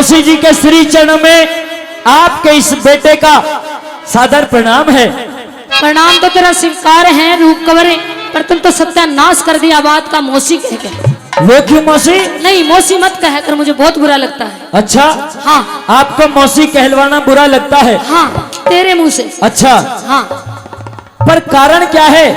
मौसी जी के श्री चरणों में आपके इस बेटे का सादर प्रणाम है। प्रणाम तो तेरा स्वीकार है रूप कवरे, पर तुम तो सत्यानाश कर दिया बात का मौसी कह के। वो क्यों मौसी? नहीं मौसी मत कह कर, मुझे बहुत बुरा लगता है। अच्छा हाँ, आपको मौसी कहलवाना बुरा लगता है? हाँ तेरे मुंह से। अच्छा हाँ, पर कारण क्या है?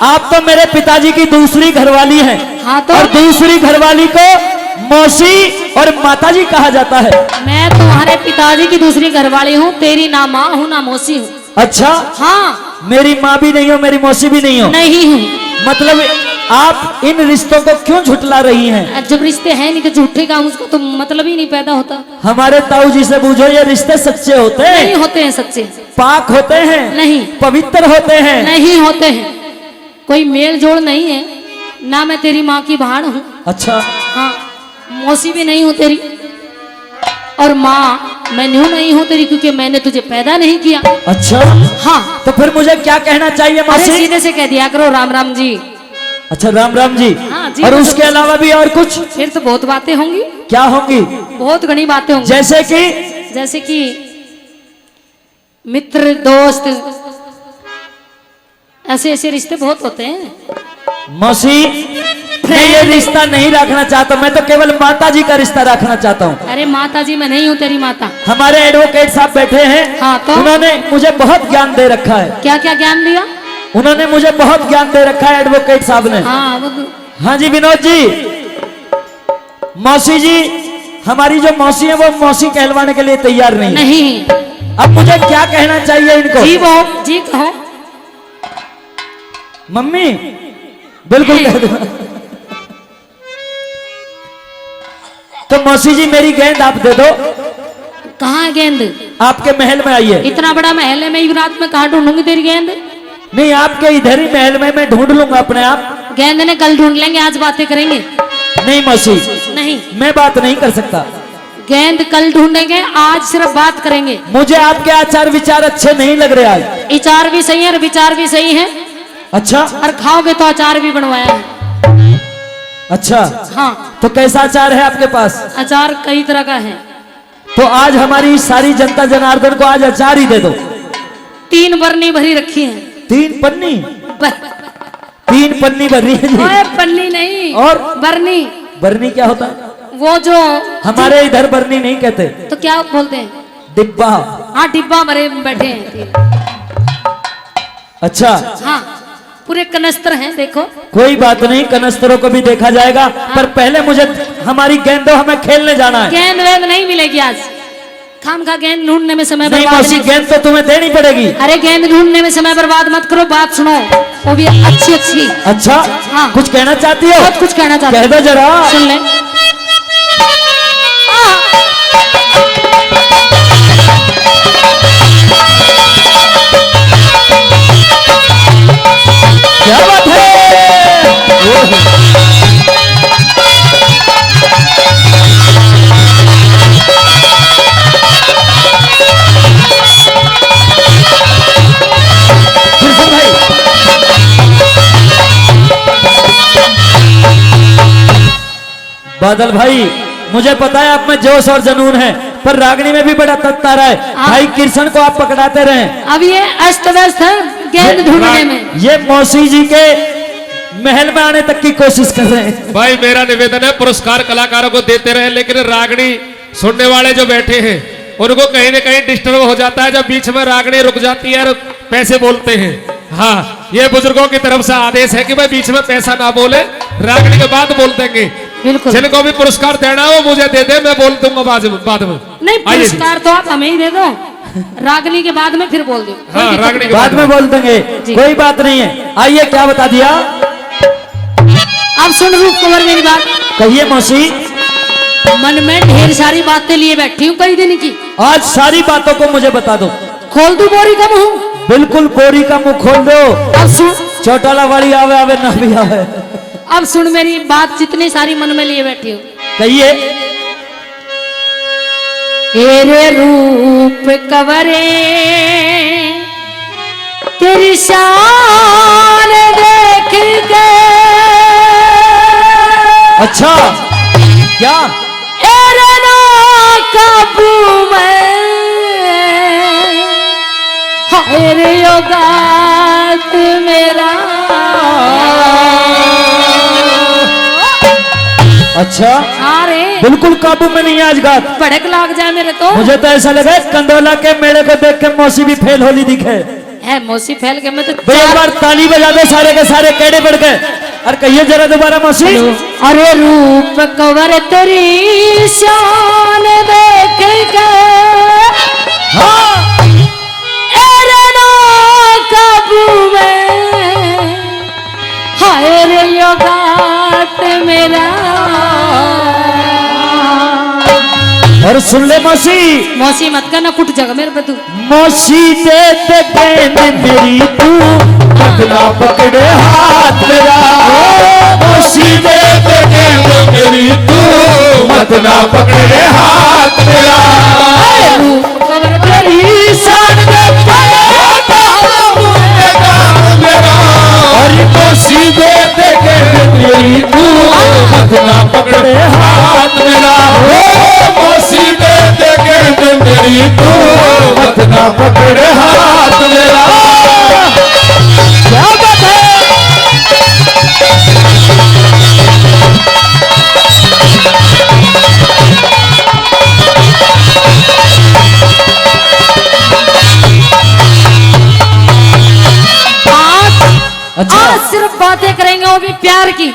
आप तो मेरे पिताजी की दूसरी घरवाली हैं। हाँ तो और दूसरी घरवाली को मौसी और माताजी कहा जाता है। मैं तुम्हारे पिताजी की दूसरी घरवाली हूँ, तेरी ना माँ हूँ ना मौसी हूँ। अच्छा हाँ, मेरी माँ भी नहीं हो, मेरी मौसी भी नहीं हो? नहीं हूँ। मतलब आप इन रिश्तों को क्यों झुटला रही हैं? जब रिश्ते हैं नहीं तो झूठे काम उसको तो मतलब ही नहीं पैदा होता। हमारे ताऊ जी से पूछो, ये रिश्ते सच्चे होते हैं? नहीं होते हैं सच्चे। पाक होते हैं? नहीं। पवित्र होते हैं? नहीं होते हैं। कोई मेल जोड़ नहीं है ना, मैं तेरी माँ की भाण हूँ। अच्छा हाँ, मौसी भी नहीं हूँ तेरी, और माँ मैं नहीं हूँ तेरी, क्योंकि मैंने तुझे पैदा नहीं किया। अच्छा हाँ, तो फिर मुझे क्या कहना चाहिए अरे मौसी? सीधे से कह दिया करो राम राम जी। अच्छा राम राम जी। हाँ जी। और उसके अलावा भी और कुछ? फिर तो बहुत बातें होंगी। क्या होंगी? बहुत घनी बातें होंगी। जैसे कि मित्र दोस्त, ऐसे ऐसे रिश्ते बहुत होते हैं। मौसी मैं ये रिश्ता नहीं रखना चाहता, मैं तो केवल माता जी का रिश्ता रखना चाहता हूँ। अरे माता जी मैं नहीं हूँ तेरी माता। हमारे एडवोकेट साहब बैठे हैं। हाँ तो उन्होंने मुझे बहुत ज्ञान दे रखा है। क्या क्या ज्ञान दिया? उन्होंने मुझे बहुत ज्ञान दे रखा है एडवोकेट साहब ने। हाँ वो हाँ जी विनोद जी। मौसी जी, हमारी जो मौसी है वो मौसी कहलवाने के लिए तैयार नहीं। नहीं। अब मुझे क्या कहना चाहिए इनको? जी वो जी कहो। मम्मी बिल्कुल कह दो। तो मौसी जी मेरी गेंद आप दे दो। कहाँ है गेंद? आपके महल में आइए। इतना बड़ा महल है, मैं एक रात में कहाँ ढूंढूंगी तेरी गेंद? नहीं आपके इधर ही महल में मैं ढूंढ लूंगा अपने आप। गेंद ने कल ढूंढ लेंगे, आज बातें करेंगे। नहीं मौसी नहीं, मैं बात नहीं कर सकता। गेंद कल ढूंढेंगे, आज सिर्फ बात करेंगे। मुझे आपके आचार विचार अच्छे नहीं लग रहे आज। विचार भी सही है और विचार भी सही है। अच्छा और खाओगे तो अचार भी बनवाया है। अच्छा हाँ, तो कैसा अचार है आपके पास? अचार कई तरह का है। तो आज हमारी सारी जनता जनार्दन को आज अचार ही दे दो। 3 बरनी भरी रखी है। 3 पन्नी? बर... 3 पन्नी भरी है जी। ओए पन्नी नहीं, और बरनी। बरनी क्या होता है? वो जो हमारे इधर बरनी नहीं कहते। तो क्या बोलते हैं? डिब्बा। हाँ, डिब्बा भरे बैठे हैं। अच्छा हाँ, पूरे कनस्तर हैं देखो। कोई बात नहीं, कनस्तरों को भी देखा जाएगा। हाँ। पर पहले मुझे हमारी गेंदों, हमें खेलने जाना है। गेंद वेंद नहीं मिलेगी आज। खाम खा गेंद ढूंढने में समय नहीं बर्बाद मौसी गेंद तो तुम्हें देनी पड़ेगी। अरे गेंद ढूंढने में समय बर्बाद मत करो, बात सुनो, वो भी अच्छी अच्छी। अच्छा हाँ। कुछ कहना चाहती हो? बहुत कुछ कहना चाहती कह दो जरा। सुन ले। क्या बात है? भाई बादल भाई, मुझे पता है आप में जोश और जुनून है, पर रागनी में भी बड़ा तत्ता रहा है। भाई कृष्ण को आप पकड़ाते रहे। अब ये अस्त व्यस्त है गेंद ढूंढने में। ये मौसी जी के महल में आने तक की कोशिश कर रहे हैं। भाई मेरा निवेदन है पुरस्कार कलाकारों को देते रहे, लेकिन रागनी सुनने वाले जो बैठे हैं उनको कहीं ना कहीं डिस्टर्ब हो जाता है जब बीच में रागनी रुक जाती है और पैसे बोलते हैं। हाँ, ये बुजुर्गों की तरफ से आदेश है कि भाई बीच में पैसा ना बोले, रागनी के बाद बोल देंगे। बिल्कुल। जिनको भी पुरस्कार देना हो मुझे दे दे, मैं बोल दूंगा बाद में। नहीं, पुरस्कार तो आप हमें ही दे दो, रागनी के बाद में फिर बोल दो। हाँ, रागनी के बाद में बोल देंगे, कोई बात नहीं है। आइए, क्या बता दिया? अब सुन रूप कुंवर मेरी बात। कहिए मौसी। मन में ढेर सारी बातें लिए बैठी हूँ कई दिन की। आज सारी बातों को मुझे बता दो। खोल दू बोरी का मुंह? बिल्कुल, बोरी का मुंह खोल दो। अब सुन, चौटाला वाली आवे आवे ना भी आवे। अब सुन मेरी बात, जितनी सारी मन में लिए बैठी हूँ। कहिए। तेरे रूप कवरे तेरी शान देख के। अच्छा क्या? योगात मेरा। अच्छा अरे बिल्कुल काबू में नहीं है आज गात। भड़क लाग जाए मेरे तो। मुझे तो ऐसा लगा कंदोला के मेले को देख के मौसी भी फेल होली दिखे। है मौसी फैल के मैं तो भाई एक बार ताली बजा दे सारे के सारे केड़े बढ़ गए। और कहिए जरा दोबारा मौसी। अरे रूप कवर तेरी शान देख के हाँ एरे ना काबू में हाय रे योगात मेरा। और सुन ले मौसी। मौसी मत करना कुट जगह मेरे पे तू। मौसी दे दे गेंद मेरी तू पकड़ा पकड़े हाथ मेरा। मौसी दे दे गेंद मेरी तू मत ना पकड़े हाथ मेरा। रूप कवर तेरी शान देख के मेरा। और मौसी दे दे गेंद मेरी तू मत ना पकड़े हाथ मेरा। मौसी दे दे गेंद मेरी तू मत ना पकड़े हाथ मेरा। क्या बात है। अच्छा आज सिर्फ बातें करेंगे वो भी प्यार की,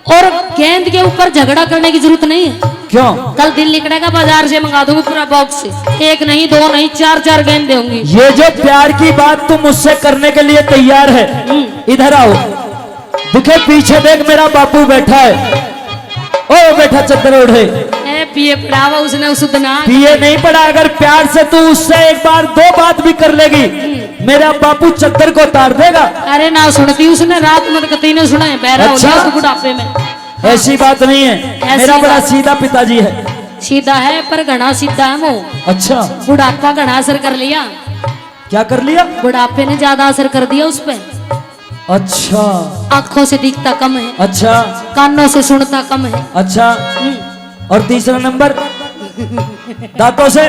और गेंद के ऊपर झगड़ा करने की जरूरत नहीं है। क्यों? कल दिल निकलेगा बाजार से मंगा दूंगी पूरा बॉक्स से। एक नहीं दो नहीं चार चार गेंद दूंगी। ये जो प्यार की बात तुम मुझसे करने के लिए तैयार है, इधर आओ। दिखे पीछे देख मेरा बापू बैठा है। ओ बैठा चद्दर ओढ़े। पिए पढ़ावा उसने सुधना। पिए नहीं पड़ा। अगर प्यार से तू उससे एक बार दो बात भी कर लेगी मेरा बापू चद्दर को उतार देगा। अरे ना सुनती उसने रात में कतई ने सुना है। बहरा हो अच्छा? गया बुढ़ापे में। ऐसी बात नहीं है। ऐसी मेरा बड़ा बात- सीधा पिताजी है। सीधा है पर घना सीधा है वो। अच्छा बुढ़ापा घना असर कर लिया। क्या कर लिया? बुढ़ापे ने ज्यादा असर कर दिया उस पे। अच्छा आंखों से दिखता कम है, अच्छा कानों से सुनता कम है। अच्छा। और तीसरा नंबर दांतों से।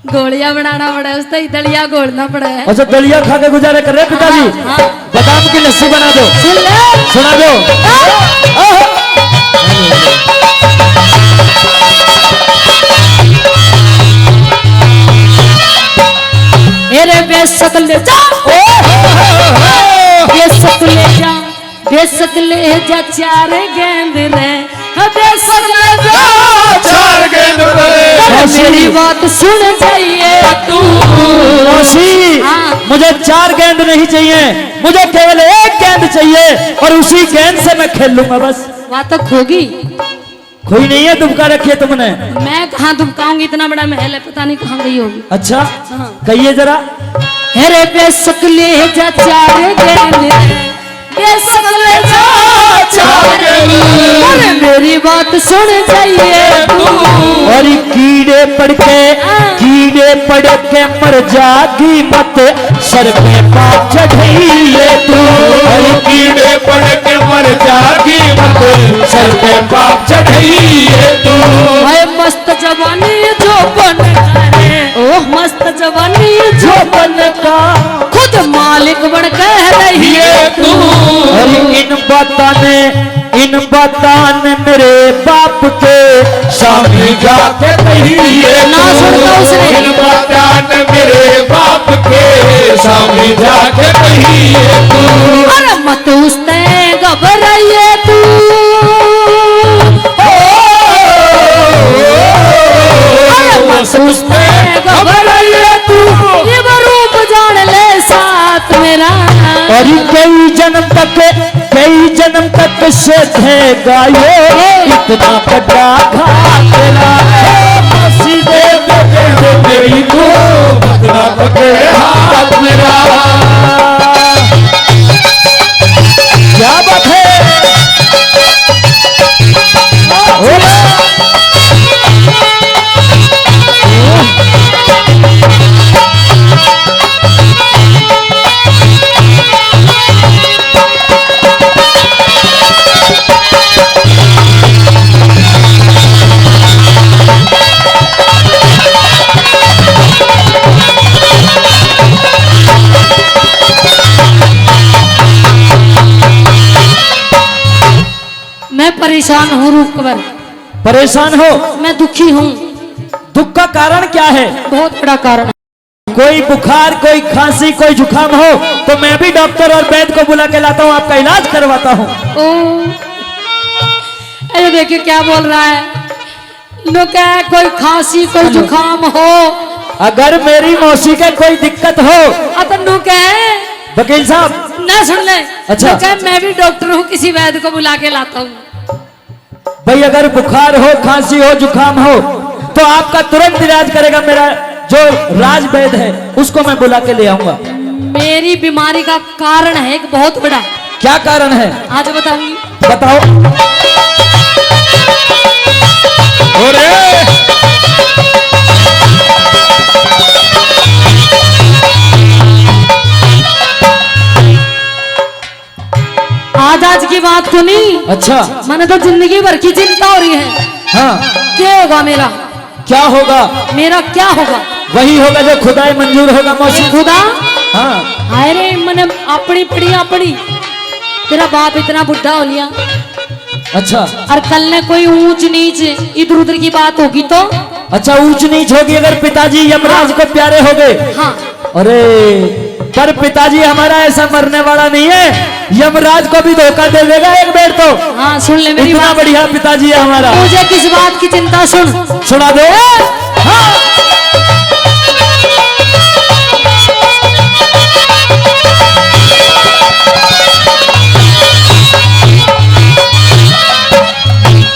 गोलियां बनाना पड़ा है उससे, दलिया घोलना पड़ा है। अच्छा दलिया खा के गुजारे कर रहे पिताजी। हाँ, हाँ। बादाम की लस्सी बना दो। सुन ले। सुना दो। अरे बेशक ले जा, बेशक ले जा, बेशक ले जा चार गेंद रे, बेशक ले जा चार गेंद रे। मेरी बात सुन जाइए तू। मौसी हाँ। मुझे चार गेंद नहीं चाहिए, मुझे केवल एक गेंद चाहिए और उसी गेंद से मैं खेल लूंगा बस। बात तक होगी। कोई नहीं है दुबका रखी है तुमने। मैं कहाँ दुबकाऊंगी, इतना बड़ा महल है पता नहीं कहाँ गई होगी। अच्छा हाँ। कहिए जरा। अरे बेशक ले जा चार गेंद रे, बेशक ले जा चार गेंद। अरे मेरी बात सुन जाइए तू। और कीड़े पड़ के मर जागी मत सर पे पाप चढ़ाइए तू। और कीड़े पड़ के मर जागी मत सर पे पाप चढ़ाइए तू। है मस्त जवानी जो बन करे, ओह मस्त जवानी जो बन का खुद मालिक बन कह रही है तू। और इन बातान मेरे बाप के सामने जाके कहिए ना सुनता उसने। इन बातान मेरे बाप के सामने जाके कहिए तू। अरे मत उसते घबराइए तू। अरे मत उसते घबराइए तू। ये वो रूप जान ले साथ मेरा। और कई जन्म तक से गायो इतना बड़ा घाट तेरा। सीधे मेरी तू इतना पकड़े हाथ मेरा। क्या बात है। परेशान हूँ रूपवर। परेशान हो? मैं दुखी हूँ। दुख का कारण क्या है? बहुत बड़ा कारण। कोई बुखार, कोई खांसी, कोई जुकाम हो तो मैं भी डॉक्टर और वैद्य को बुला के लाता हूँ, आपका इलाज करवाता हूँ। ओ, अरे देखिए क्या बोल रहा है। लोग क्या है, कोई खांसी कोई जुकाम हो, अगर मेरी मौसी के कोई दिक्कत हो, तो क्या है वकील साहब ना सुन ले। अच्छा। लोग क्या है, मैं भी डॉक्टर हूँ, किसी वैद्य को बुला के लाता हूँ। भाई अगर बुखार हो, खांसी हो, जुकाम हो तो आपका तुरंत इलाज करेगा मेरा जो राज वैद्य है, उसको मैं बुला के ले आऊंगा। मेरी बीमारी का कारण है एक बहुत बड़ा। क्या कारण है? आज बताऊंगी। बताओ। अरे आज की बात तो नहीं। अच्छा। मैंने तो जिंदगी भर की चिंता हो रही है। हाँ। क्या होगा मेरा? क्या होगा? मेरा क्या होगा? वही होगा जो खुदाई मंजूर होगा मौसी। खुदा? हाँ। अरे मैंने अपनी पड़ी अपनी। तेरा बाप इतना बुढ़ा हो लिया। अच्छा। और कल ने कोई ऊंच नीच इधर उधर की बात होगी तो? अच्छा, ऊंच नीच होगी अगर पिताजी यमराज को प्यारे हो गए। हाँ। अरे पर पिताजी हमारा ऐसा मरने वाला नहीं है, यमराज को भी धोखा दे देगा एक बेर तो। हाँ सुन ले मेरी इतना बात। बढ़िया पिताजी है हमारा। मुझे किस बात की चिंता? सुन। सुना दो। हाँ।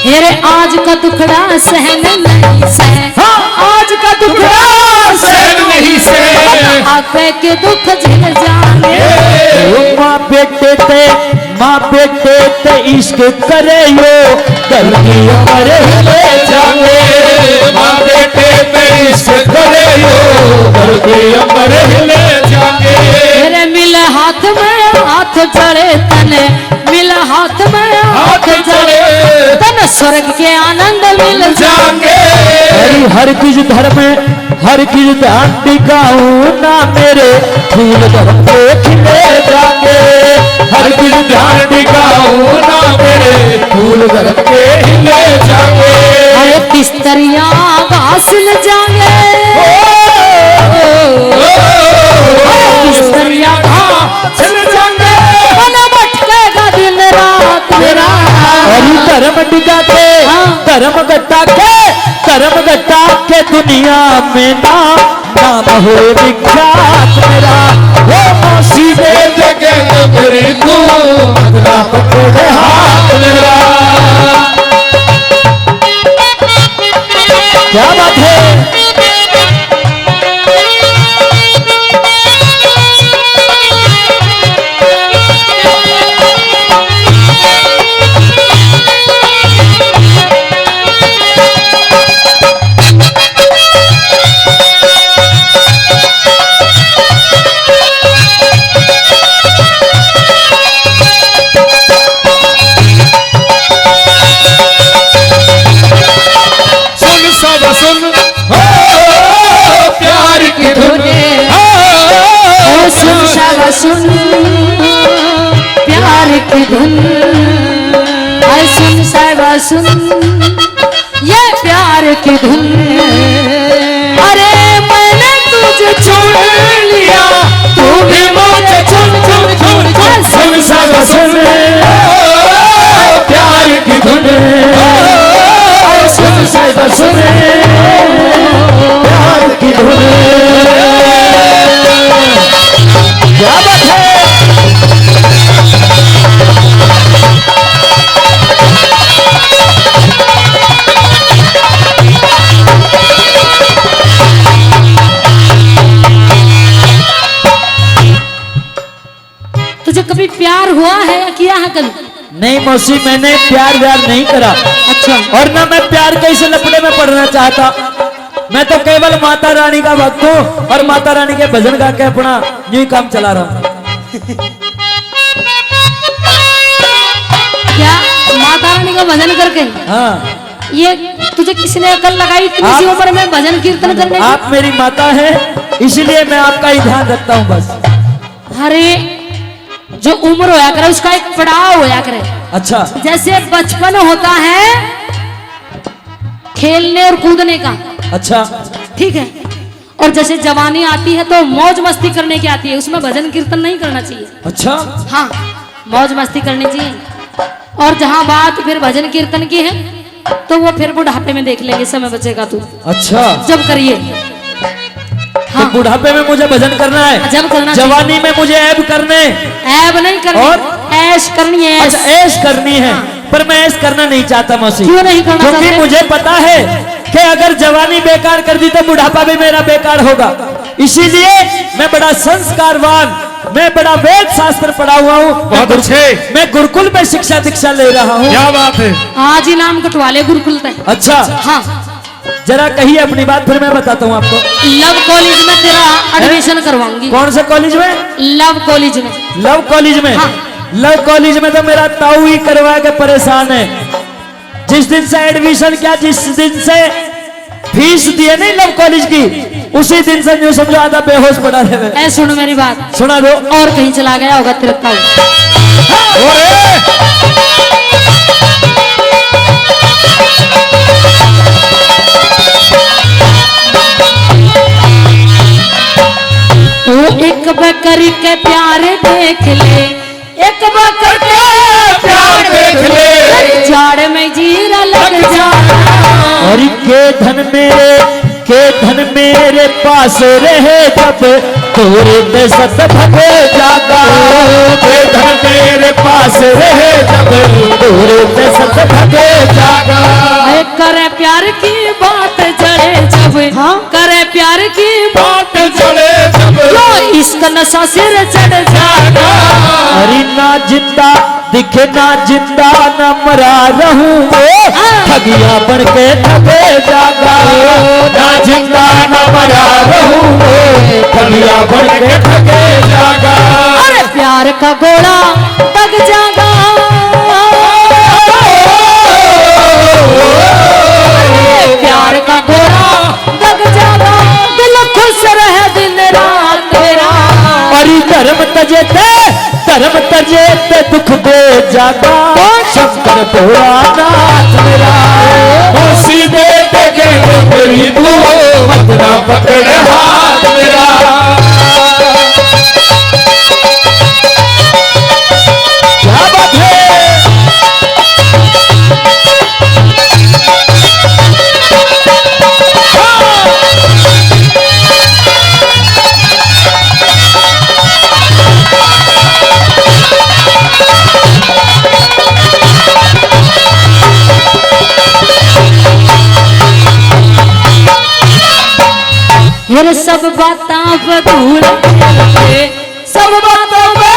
मेरे आज का दुखड़ा सहन नहीं सह। हाँ। आज का दुखड़ा सहन नहीं सह। आपे के दुख झेल जाने। माँ बेटे ते इश्क करे यो दर्दी हमारे ले जाए। माँ बेटे पे इश्क करे यो दर्दी हमारे ले जाके। मेरे मिले हाथ में हाथ चढ़े तने, मिले हाथ में हाथ चढ़े तन, स्वर्ग के आनंद मिल जाएंगे। हर किस धर्म हर किस ध्यान दिखाऊं ना मेरे फूल धर्म को खिले जाके। हर किस ध्यान दिखाऊं ना मेरे फूल धर्म के खिले जाके। अरे बिस्तरिया घास ले जाएंगे। बिस्तरिया घास ले जाएंगे। मन भटकेगा दिन रात मेरा। अरे धर्म टिकाते धर्म गट्टा के दुनिया में नाम हो विख्यात मेरा। वो मौसी दे देके मेरी तू बदला पकड़े हाथ मेरा। क्या बात है? सुन हो प्यार की धुन। सुन शाबा सुन प्यार की धुन। अरे सुन शाबा सुन ये प्यार की धुन। अरे मैंने तुझे चुन लिया, तू भी मुझे चुन चुन चुन चुन। सुन शाबा सुन प्यार की धुन। सुन साहिबा सुन प्यार की धुन। क्या बात है? तुझे कभी प्यार हुआ है या किया है कभी? नहीं मौसी, मैंने प्यार व्यार नहीं करा। अच्छा। और ना मैं प्यार के इस लपड़े में पड़ना चाहता। मैं तो केवल माता रानी का भक्त हूँ और माता रानी के भजन गा के अपना यूं ही काम चला रहा हूँ। क्या माता रानी का भजन करके? हाँ। ये तुझे किसने अकल लगाई इतनी सी उम्र में भजन कीर्तन करने की? आप मेरी माता है इसलिए मैं आपका ही ध्यान रखता हूँ बस। अरे जो उम्र होया करे उसका एक पड़ाव होया करे। अच्छा जैसे बचपन होता है खेलने और कूदने का, अच्छा ठीक है, और जैसे जवानी आती है तो मौज मस्ती करने की आती है, उसमें भजन कीर्तन नहीं करना चाहिए। अच्छा हाँ, मौज मस्ती करनी चाहिए। और जहाँ बात फिर भजन कीर्तन की है तो वो फिर बुढ़ापे में देख लेंगे, समय बचेगा तो अच्छा जब करिए। तो बुढ़ापे में मुझे भजन करना है, जब करना जवानी में मुझे ऐब करने, ऐब नहीं करनी और ऐश करनी है। अच्छा ऐश करनी है, पर मैं ऐश करना नहीं चाहता मौसी। क्यों नहीं करना क्योंकि चाहते? मुझे पता है कि अगर जवानी बेकार कर दी तो बुढ़ापा भी मेरा बेकार होगा। इसीलिए मैं बड़ा संस्कारवान, मैं बड़ा वेद शास्त्र पढ़ा हुआ हूँ, बहुत अच्छे। मैं गुरुकुल में शिक्षा दीक्षा ले रहा हूँ। क्या बात है। आज ही नाम कटवा ले गुरुकुल तक। अच्छा हाँ, जरा कहिए अपनी बात, फिर मैं बताता हूँ आपको। लव कॉलेज में तेरा एडमिशन करवाऊंगी। कौन से कॉलेज में? लव कॉलेज में। लव कॉलेज में? हाँ। लव कॉलेज में तो मेरा ताऊ ही करवा के परेशान है। जिस दिन से एडमिशन किया, जिस दिन से फीस दिए नहीं लव कॉलेज की, उसी दिन से न्यू समझो आधा बेहोश पड़ा रहे। ऐ सुनो मेरी बात, सुना दो। और कहीं चला गया होगा तेरा ताऊ। तू एक बकरी के प्यार देख ले, एक बकरी के प्यार देख ले, जाड़ में जीरा लग जा। और के धन मेरे पास रहे जब तोरे में सत भगे जागा। के धन मेरे पास रहे जब तोरे में सत भगे जागा। करे प्यार की बात जड़े जब, हाँ करे प्यार की बात चले जब जो इश्क नशा सिर चढ़ जागा। अरे ना जिंदा दिखे ना जिंदा न मरा रहूं वो, ठगिया बन के ठगे जागा। ना जिंदा न मरा रहूं वो, ठगिया बन के ठगे जागा। अरे प्यार का घोड़ा दग जागा। प्यार का घोड़ा दग जागा, दिल खुश रहे दिन रात तेरा। अरे धर्म तजे ते दुख दे जागा। शंकर भोलानाथ मेरा मौसी दे के तेरी तू मत ना पकड़े हाथ मेरा। क्या बात है। मेरे सब बातां पे धूल गिरते, सब बातों पे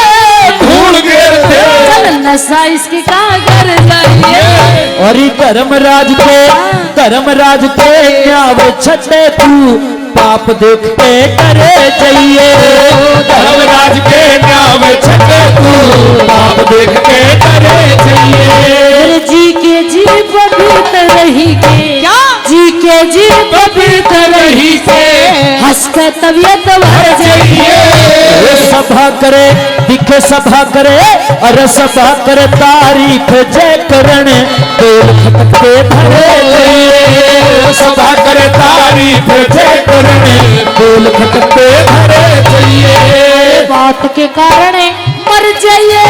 धूल गिरते चल नशा इसके कागर जाइए। और धर्मराज के न्याव छटे तू पाप देख के करे जाइए। धर्मराज के नाम छटे तू पाप देख के करे चाहिए। मेरे जी के जी पवित्र रही के, क्या जी के जी पवित्र रही के, हंस के तबियत भर जाइए। सभा करे दिखे सभा करे और सभा करे तारीफ जय करण बेल खटक के भरे जाइए। सभा करे तारीफ जय करने बोल खटक के भरे चाहिए। बात के कारण मर जाइए।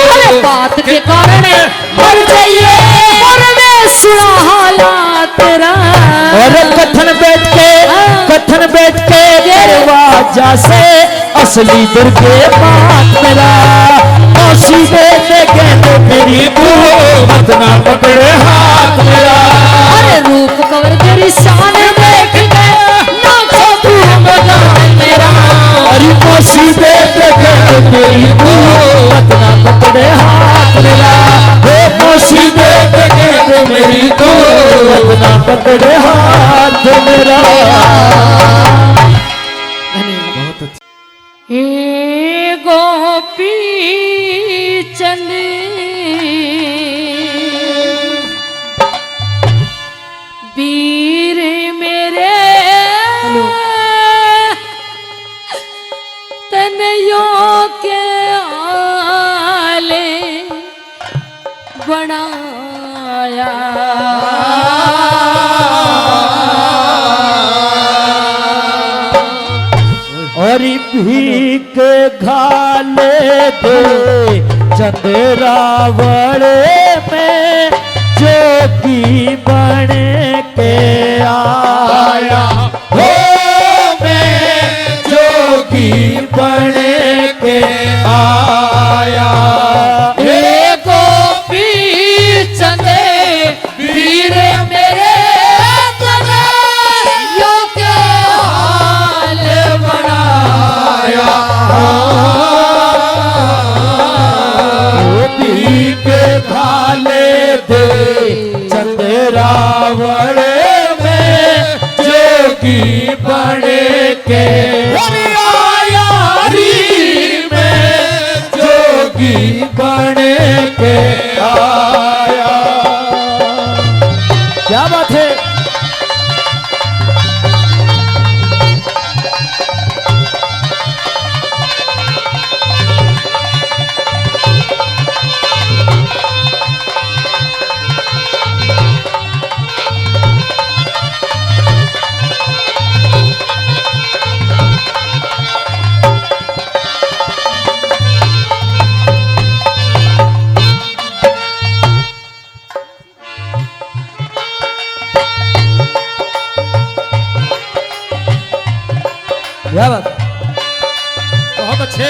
अरे बात के कारण मर जाइए, मरने सुना हालात तेरा। और कथन बैठ के दरवाजा से असली दुर्गे बात तेरा। मौसी दे के मेरी तू मत ना पकड़े हाथ मेरा। अरे रूप कवर तेरी शान देख के नाचो तू मगान मेरा। अरे मौसी दे के मेरी तू मत ना पकड़े हाथ मेरा। मौसी दे के मेरी तू मत ना पकड़े हाथ मेरा। हे गोपी चंद बनाया। और भीख घाले दे चंद्रावड़े में जोगी बन के आया हो, मैं जोगी बन के आया। हे गोपी चंदे वीर मेरे कन्हैया के हाल बनाया। भीख घाले दे चंद्रावड़े में जोगी बन के आया री में जोगी बन के आया। क्या बात है। क्या बात। बहुत अच्छे।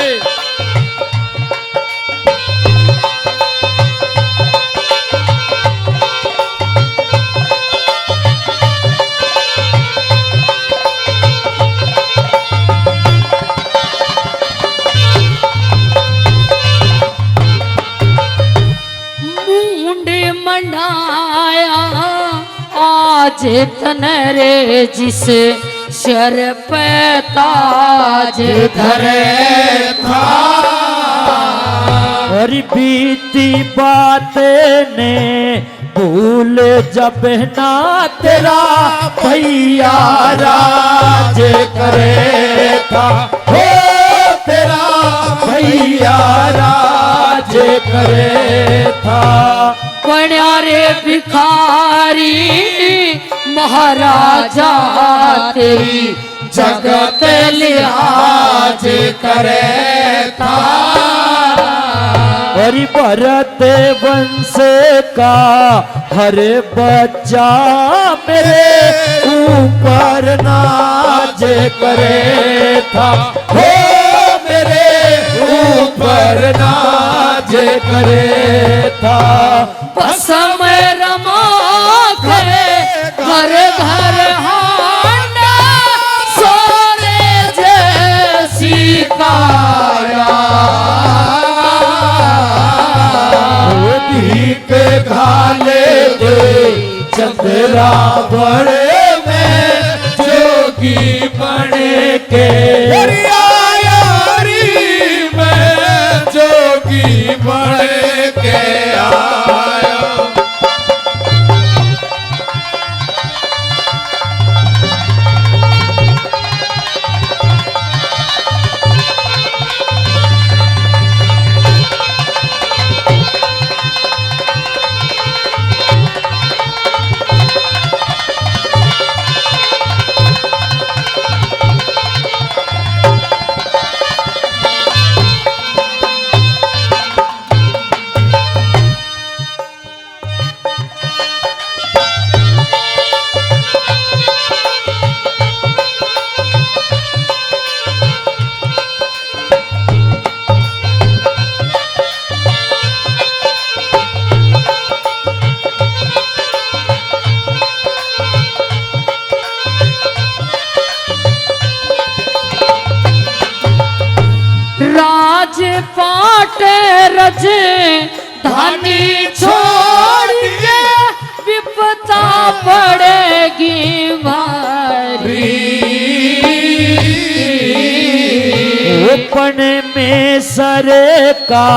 मुंड मनाया आज तनरे जिस सर पे ताज धरे था। और बीती बात ने भूल जब ना तेरा भैया राज करे था हो, तेरा भैया राज करे था। बड़े भिखारी महाराजा तेरी जगत लिहाज करे था। और भरत वंश का हर बच्चा मेरे ऊपर नाज करे था हो, मेरे ऊपर नाज करे था। पसम रमा घर घर हांडा सोने जैसी काया। भीख घाले दे चंद्रावड़े में जोगी बन के आया री में जोगी बन के आया। राजपाट रज धानी छोड़ के विपता पड़ेगी भारी। अपने में सरे का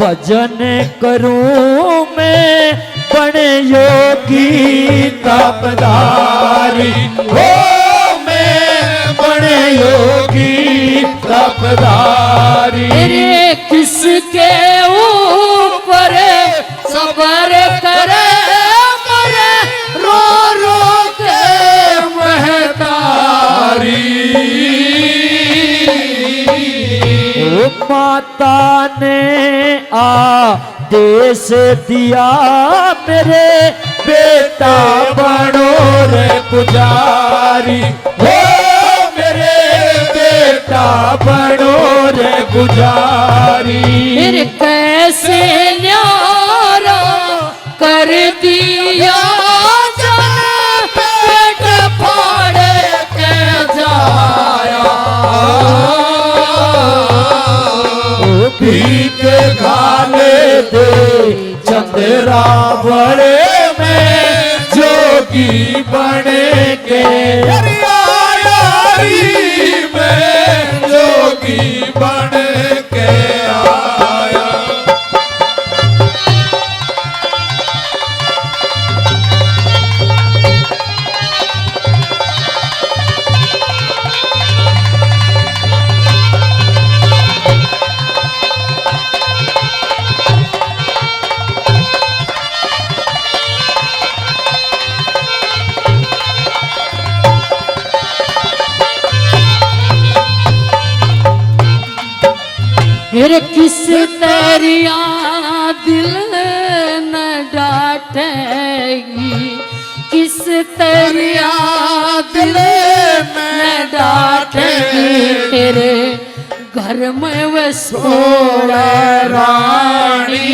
भजन करूं मैं, बन योगी तपदारी हो, मैं बन योगी तपदारी। तेरे किसके ऊपर सबर करे मरे रो रो के ओ माता ने आदेश दिया मेरे बेटा बनो रे पुजारी, हो मेरे बेटा बनो रे पुजारी। फिर कैसे न्यारा कर दिया जन पेट फाड़ के जाया। भीख घाले दे चंद्रा बड़े में जोगी बने के यारी में जोगी बन के आया। फिर किस तेरिया दिल न डांटेगी, किस तेरिया दिल न डांटेगी। तेरे घर में वो सोना रानी,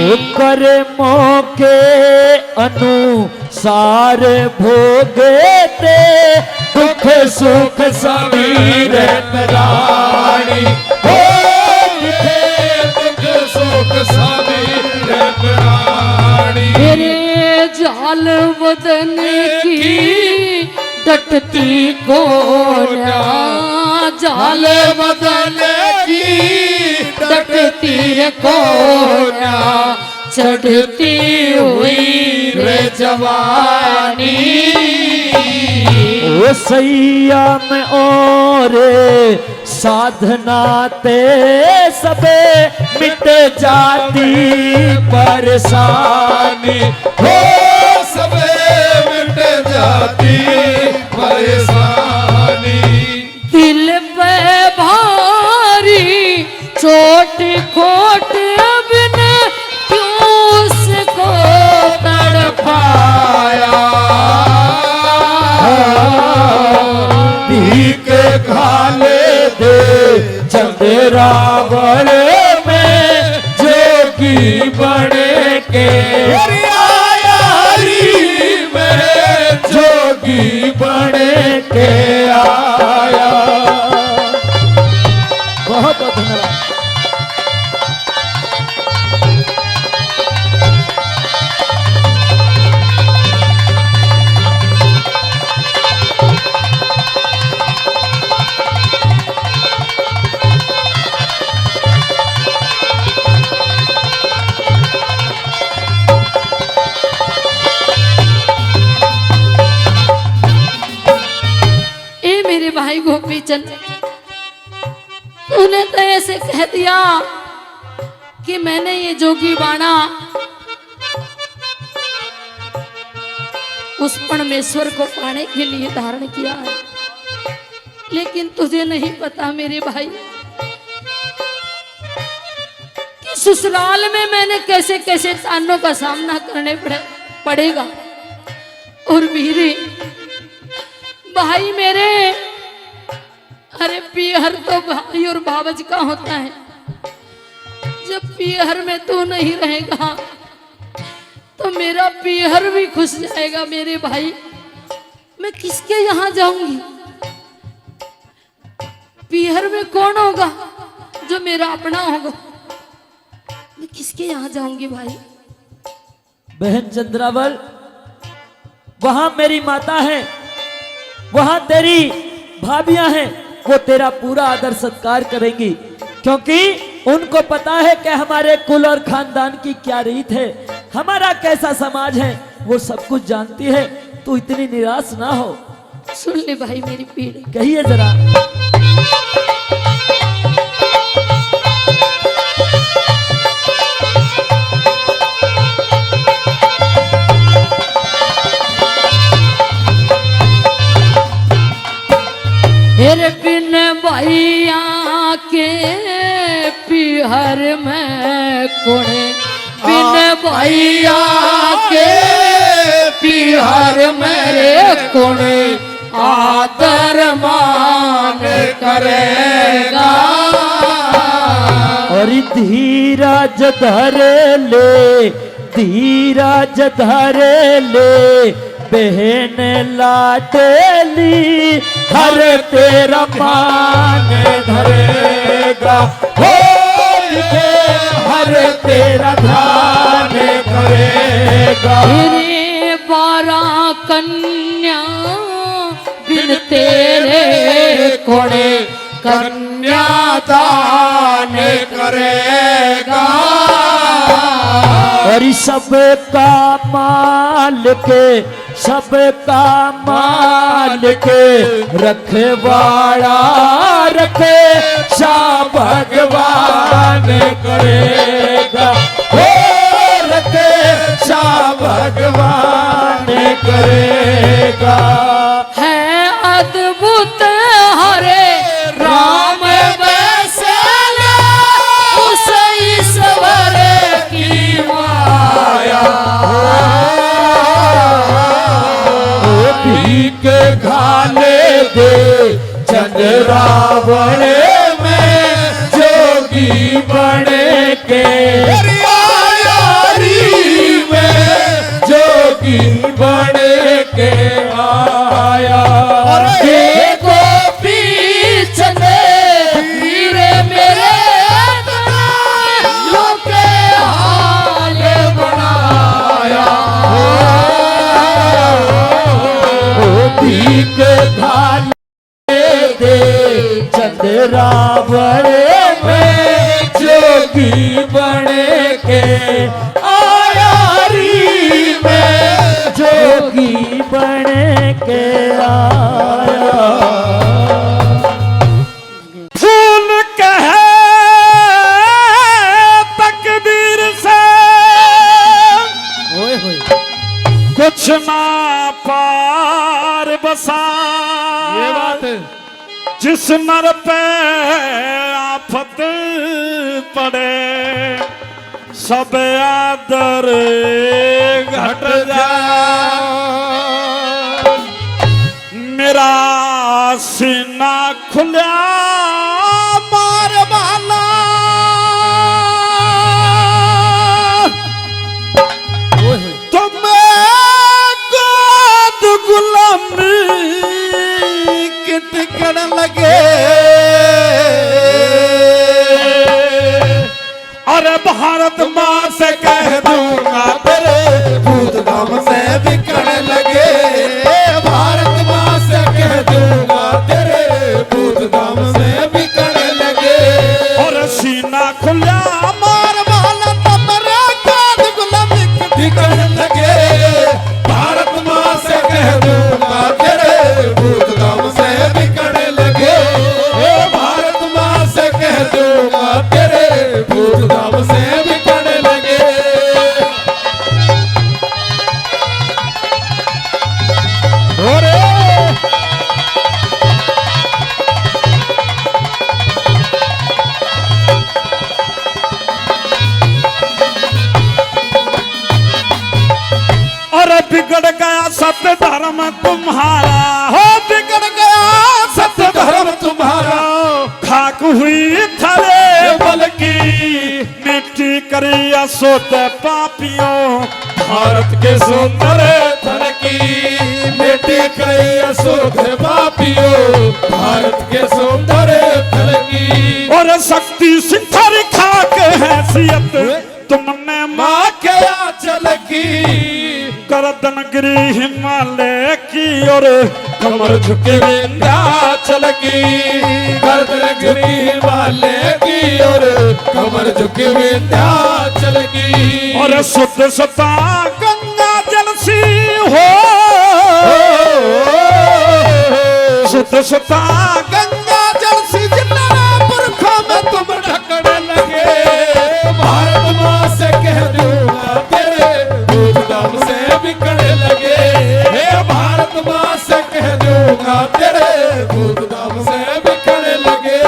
ओ कर मौके अनुसार भोगे ते दुख सुख समीर रानी, हो दुख सुख समीर प्राणी। तेरे जाल बदन की डटती को जाल बदन की डटती को चढ़ती हुई रे जवानी। ओ सैया में और साधना ते सबे मिट जाती परेशानी, हो सबे मिट जाती परेशानी। दिल पे भारी चोट खोट अब न क्यों उसको तड़पाया। भीख घाले दे चंद्रा बड़े में जोगी बने के यारी में जोगी बने के आया। बहुत बहुत धन्यवाद। मेरे भाई गोपी चंद, तूने तो ऐसे कह दिया कि मैंने ये जोगी बाणा उस परमेश्वर को पाने के लिए धारण किया है, लेकिन तुझे नहीं पता मेरे भाई कि ससुराल में मैंने कैसे कैसे तानों का सामना करने पड़ेगा। और मेरे भाई मेरे, अरे पीहर तो भाई और बाबज का होता है। जब पीहर में तू नहीं रहेगा तो मेरा पीहर भी खुश जाएगा मेरे भाई। मैं किसके यहाँ जाऊंगी? पीहर में कौन होगा जो मेरा अपना होगा? मैं किसके यहाँ जाऊंगी भाई? बहन चंद्रावल, वहां मेरी माता है, वहां तेरी भाभियां हैं, वो तेरा पूरा आदर सत्कार करेंगी, क्योंकि उनको पता है कि हमारे कुल और खानदान की क्या रीत है, हमारा कैसा समाज है, वो सब कुछ जानती है। तू इतनी निराश ना हो। सुन ले भाई मेरी पीड़। कहिए जरा। कोणे बिन भैया के पिहर मेरे कोणे आदर मान करेगा। और धीरज धर ले, धीरज धर ले, बहन लाडली हर तेरा मान धरेगा। हो हर तेरा ध्यान करेगा। तेरे 12 कन्या बिन तेरे कोणे कन्यादान करेगा। और सबका मालिक, सबका मालिक रखवाड़ा रखे सा भगवान करेगा। हो रखे सा भगवान करेगा। है अद्भुत हरे राम वैसला उस ईश्वर की माया। भीख खाने दे चंद्रावण में जोगी बन के यारी में जोगी बन के आया। ये गोपी चले हीरे मेरे लो के हाल बनाया। भीख खाने दे चंद्रावण में जोगी बन के आयारी में जोगी बन के आया। फूल कहे तकदीर से कुछ ना पार बसा। ये बात है। जिस नर पे आफत पड़े सब आदर घट जाए। मेरा सीना खुला मार वाला तुम गोद गुलामी किटकन लगे। अरे भारत माँ से कह दूंगा तेरे भूत धाम से बिकने लगे। भारत माँ से कह दूंगा तेरे भूत धाम से बिकने लगे। और सीना खुला मार वाला तो मेरे गोद गुलामी किटकन लगे। भारत माँ से कह दूंगा तेरे भूत धाम से बिकने लगे। भारत माँ से कह दूंगा तेरे भूत धाम से बिकने लगे। और बिगड़ गया सत्य धर्म तुम्हारा। हो बिगड़ गया सत्य धर्म तुम्हारा। खाक हुई थले बल्कि मिट्टी करी असोत पापियों। भारत के सुंदर थल की मिट्टी करी असोत पापियों। भारत के सुंदर थल की। और शक्ति सिंथर खाक हैसियत तुमने माँ के आंचल की। गर्दन गिरी हिमालय की और कमर झुके विंध्याचल की। गर्दन गिरी हिमालय की और कमर झुके विंध्याचल की। और शुद्ध सता गंगा जल सी हो। शुद्ध सता गंगा जल सी जिन्ना पुरखों में तुम ढकने लगे। भारत माँ से कह दूंगा तेरे भूत धाम से बिकने लगे। हे भारत माँ से कह दूंगा तेरे भूत धाम से बिकने लगे।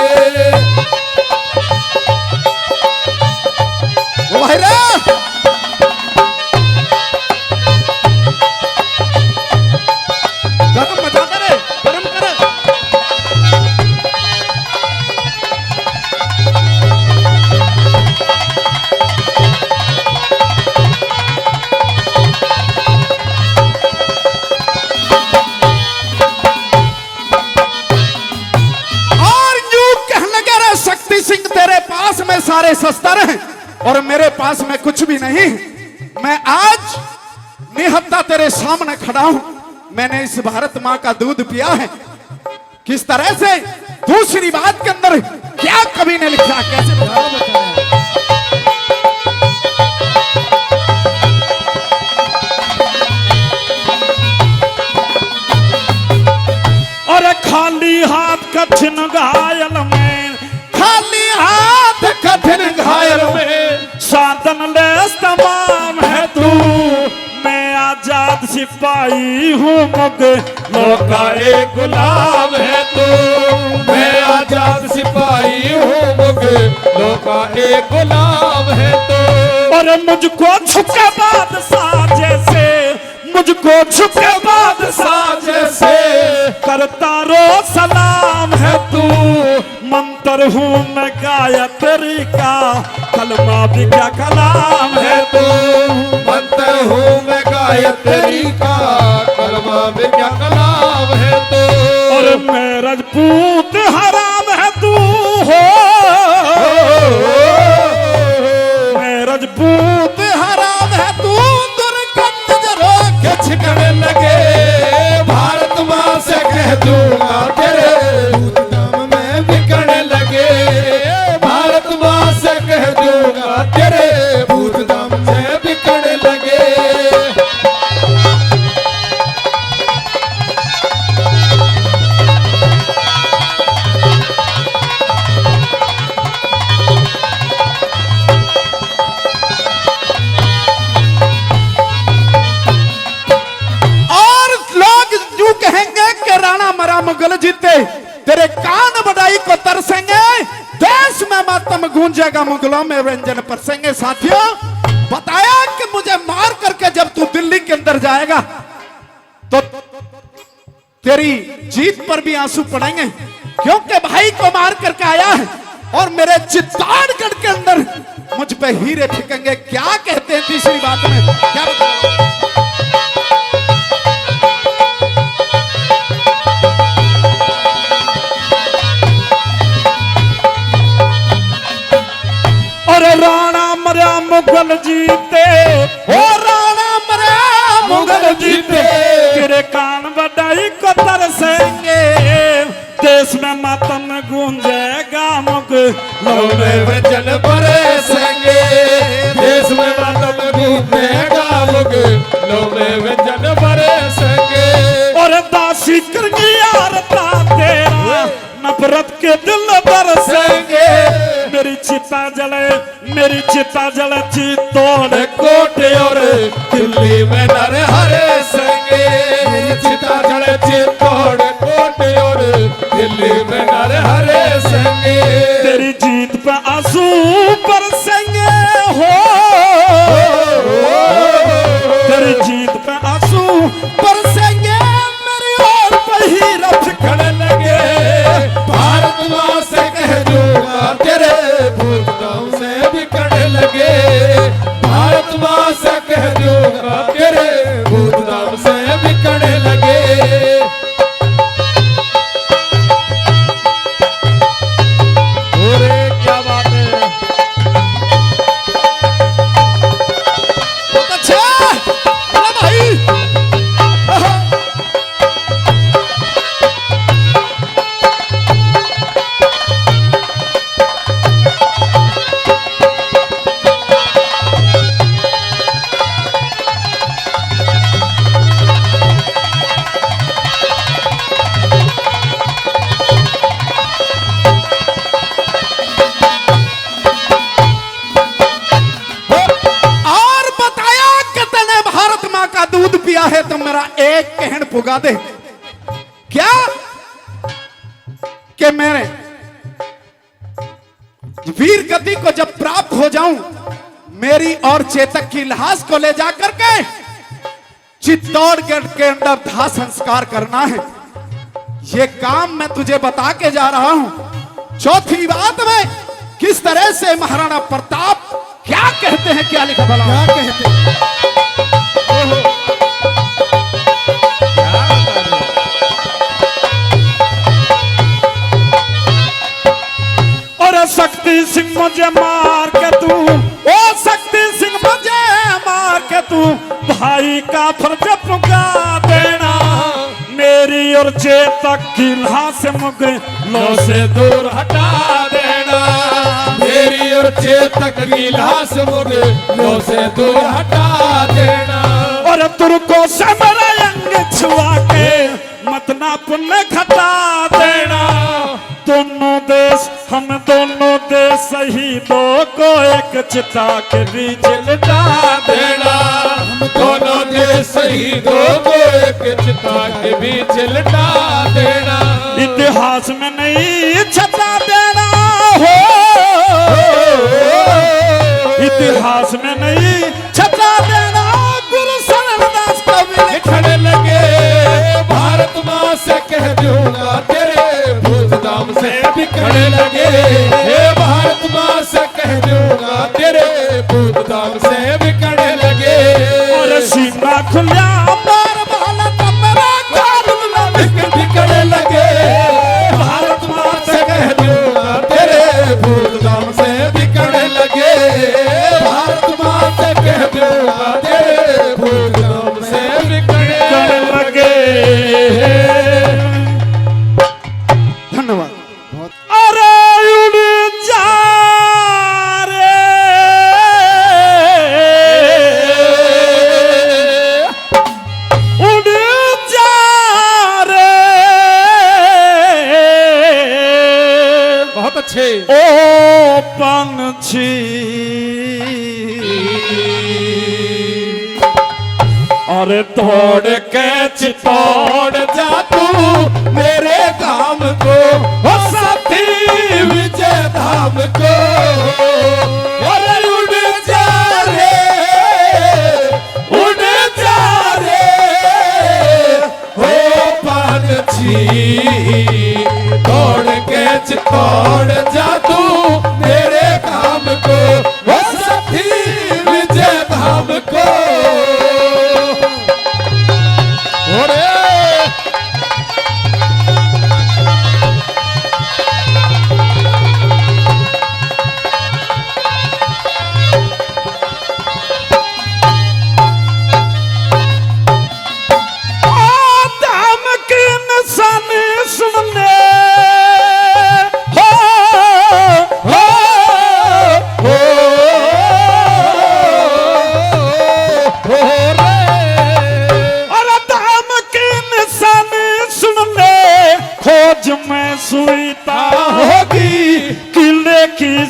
मैं आज निहत्ता तेरे सामने खड़ा हूं। मैंने इस भारत माँ का दूध पिया है। किस तरह से दूसरी बात के अंदर क्या कवि ने लिखा, कैसे बताया? और खाली हाथ कठिन घायल में, खाली हाथ कठिन घायल में साधन ले तमाम है तू। मैं आजाद सिपाही हूँ मुगलों का एक गुलाम है तू। मैं आजाद सिपाही हूँ मुगलों का एक गुलाम है तो। और मुझको झुके बादशाह जैसे, मुझको झुके बादशाह जैसे करता रो सलाम है तू। मंत्र हूँ मैं गायत्री का, कलमा भी क्या कलाम है तू। मंत्र हूँ मैं गायत्री का, कलमा में क्या कलाम है तो। और मैं राजपूत हराम है तू हो, मैं राजपूत हराम है तू। दुर्गंध जरो छिकने लगे भारत माँ से कह दूंगा तेरे भूत दाम में बिकने लगे। भारत माँ से कह दूंगा तेरे भूत दाम में बिकने लगे। मुगल जीते, तेरे कान बधाई को तरसेंगे। देश में मातम गूंजेगा, मुगलों में व्यंजन परसेंगे। साथियों, बताया कि मुझे मार करके जब तू दिल्ली के अंदर जाएगा तो तेरी जीत पर भी आंसू पड़ेंगे, क्योंकि भाई को मार करके आया है। और मेरे चित्तौड़गढ़ के अंदर मुझ पे हीरे फेंकेंगे। क्या कहते हैं तीसरी बात में, क्या बताओ? राणा मरा मुगल जीते, ओ राणा मरा मुगल जीते तेरे कान बधाई को तरसेंगे। देश में मातम गूंजेगा मुगलों में वचन बरसेंगे। देश में मातम गूंजेगा मुगलों में वचन बरसेंगे। और दासी करनी यारता तेरा नफरत के दिल बरसेंगे। मेरी चिता जले, मेरी चिता जले चित्तौड़ कोटे और दिल्ली में नर हरे संगे। मेरी चिता जले चित्तौड़ कोटे और दिल्ली में नर हरे संगे। तेरी जीत पे आंसू बरसेंगे हो, तेरी जीत पे आंसू बरसेंगे। मेरी ओर वही रथ खड़े लगे भारत माँ से कह दूंगा तेरे भूत दाम से बिकने लगे। भारत माँ से कह दूंगा तेरे भूत दाम से बिकने लगे। अरे क्या बात है, बहुत अच्छा। अरे भाई, है तो मेरा एक कहन पुगा दे। क्या कि मेरे वीर गति को जब प्राप्त हो जाऊं, मेरी और चेतक की लाश को ले जाकर के चित्तौड़गढ़ के अंदर दाह संस्कार करना है। ये काम मैं तुझे बता के जा रहा हूं। चौथी बात में किस तरह से महाराणा प्रताप क्या कहते हैं, क्या लिखा भला, क्या कहते हैं? शक्ति सिंह मुझे मार के तू, ओ शक्ति सिंह मुझे मार के तू भाई का फर्ज पुका देना, मेरी और चेतक की लाश मुझे लो से दूर हटा देना, मेरी और चेतक की लाश मुझे लो से दूर हटा देना। और तुर्को से मेरा अंग छुआ के मत ना पुण्य खटा देना, दोनों देश हम दोनों देश शहीदों को एक चिता के बीच लिटा देना, हम दोनों देश शहीदों को एक चिता के बीच लिटा देना। इतिहास में नहीं छटा देना हो, इतिहास में नहीं छटा देना। गुरु शरणदास कवि लिखने लगे भारत माँ से कह दूंगा तेरे भूत दाम से बिखरने लगे, हे भारत माँ से कह दूंगा तेरे भूत दाम से बिखरने लगे। और सीना खुला मार भाला तब मेरा कानून बिखरने लगे, भारत माँ से कह दूंगा तेरे भूत दाम से बिखरने लगे, भारत माँ से कह दूंगा तेरे भूत दाम से बिखरने लगे। धन्यवाद। अरे उड़ जा रे, उड़ जा रे, बहुत अच्छे। ओ पंछी अरे तोड़ के तोड़ जा तू मेरे धाम को, ओ साथी विजय धाम को, अरे उड़ जा रे, उड़ जा रे, हो पंछी तोड़ के तोड़ जा तू मेरे धाम को, ओ साथी विजय धाम को।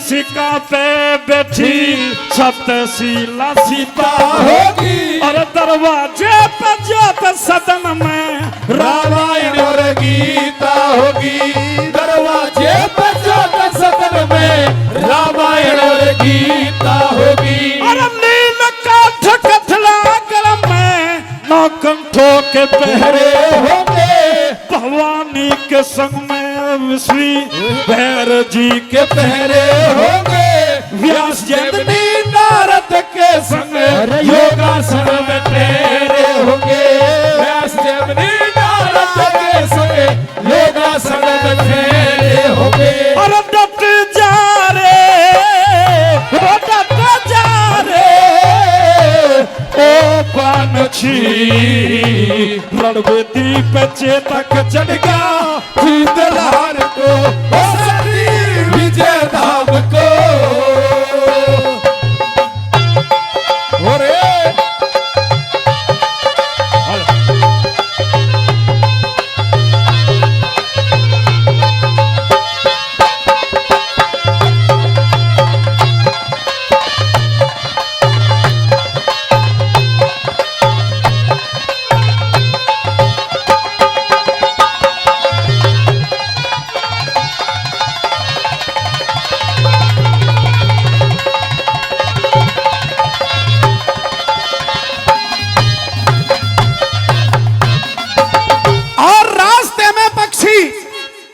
सिक्का पे बैठी सप्तशीला सीता होगी, और दरवाजे पे जोत सदन में रामायण और गीता होगी, दरवाजे पे जोत सदन में रामायण और गीता होगी। और नीलकंठ कथला गरम में नौ कंठों के पहरे होंगे, भवानी के संग में श्री भैर जी के पहरे होंगे, व्यास जमनी नारद के संग योगासन में ठहरे होंगे, व्यास जमनी नारद के संग योगासन में ठहरे होंगे। और डट जा रे, डट जा रे, ओ पंछी रणवेदी पे चेतक चढ़ गया दलार को, ओ सती विजय धाम को। अरे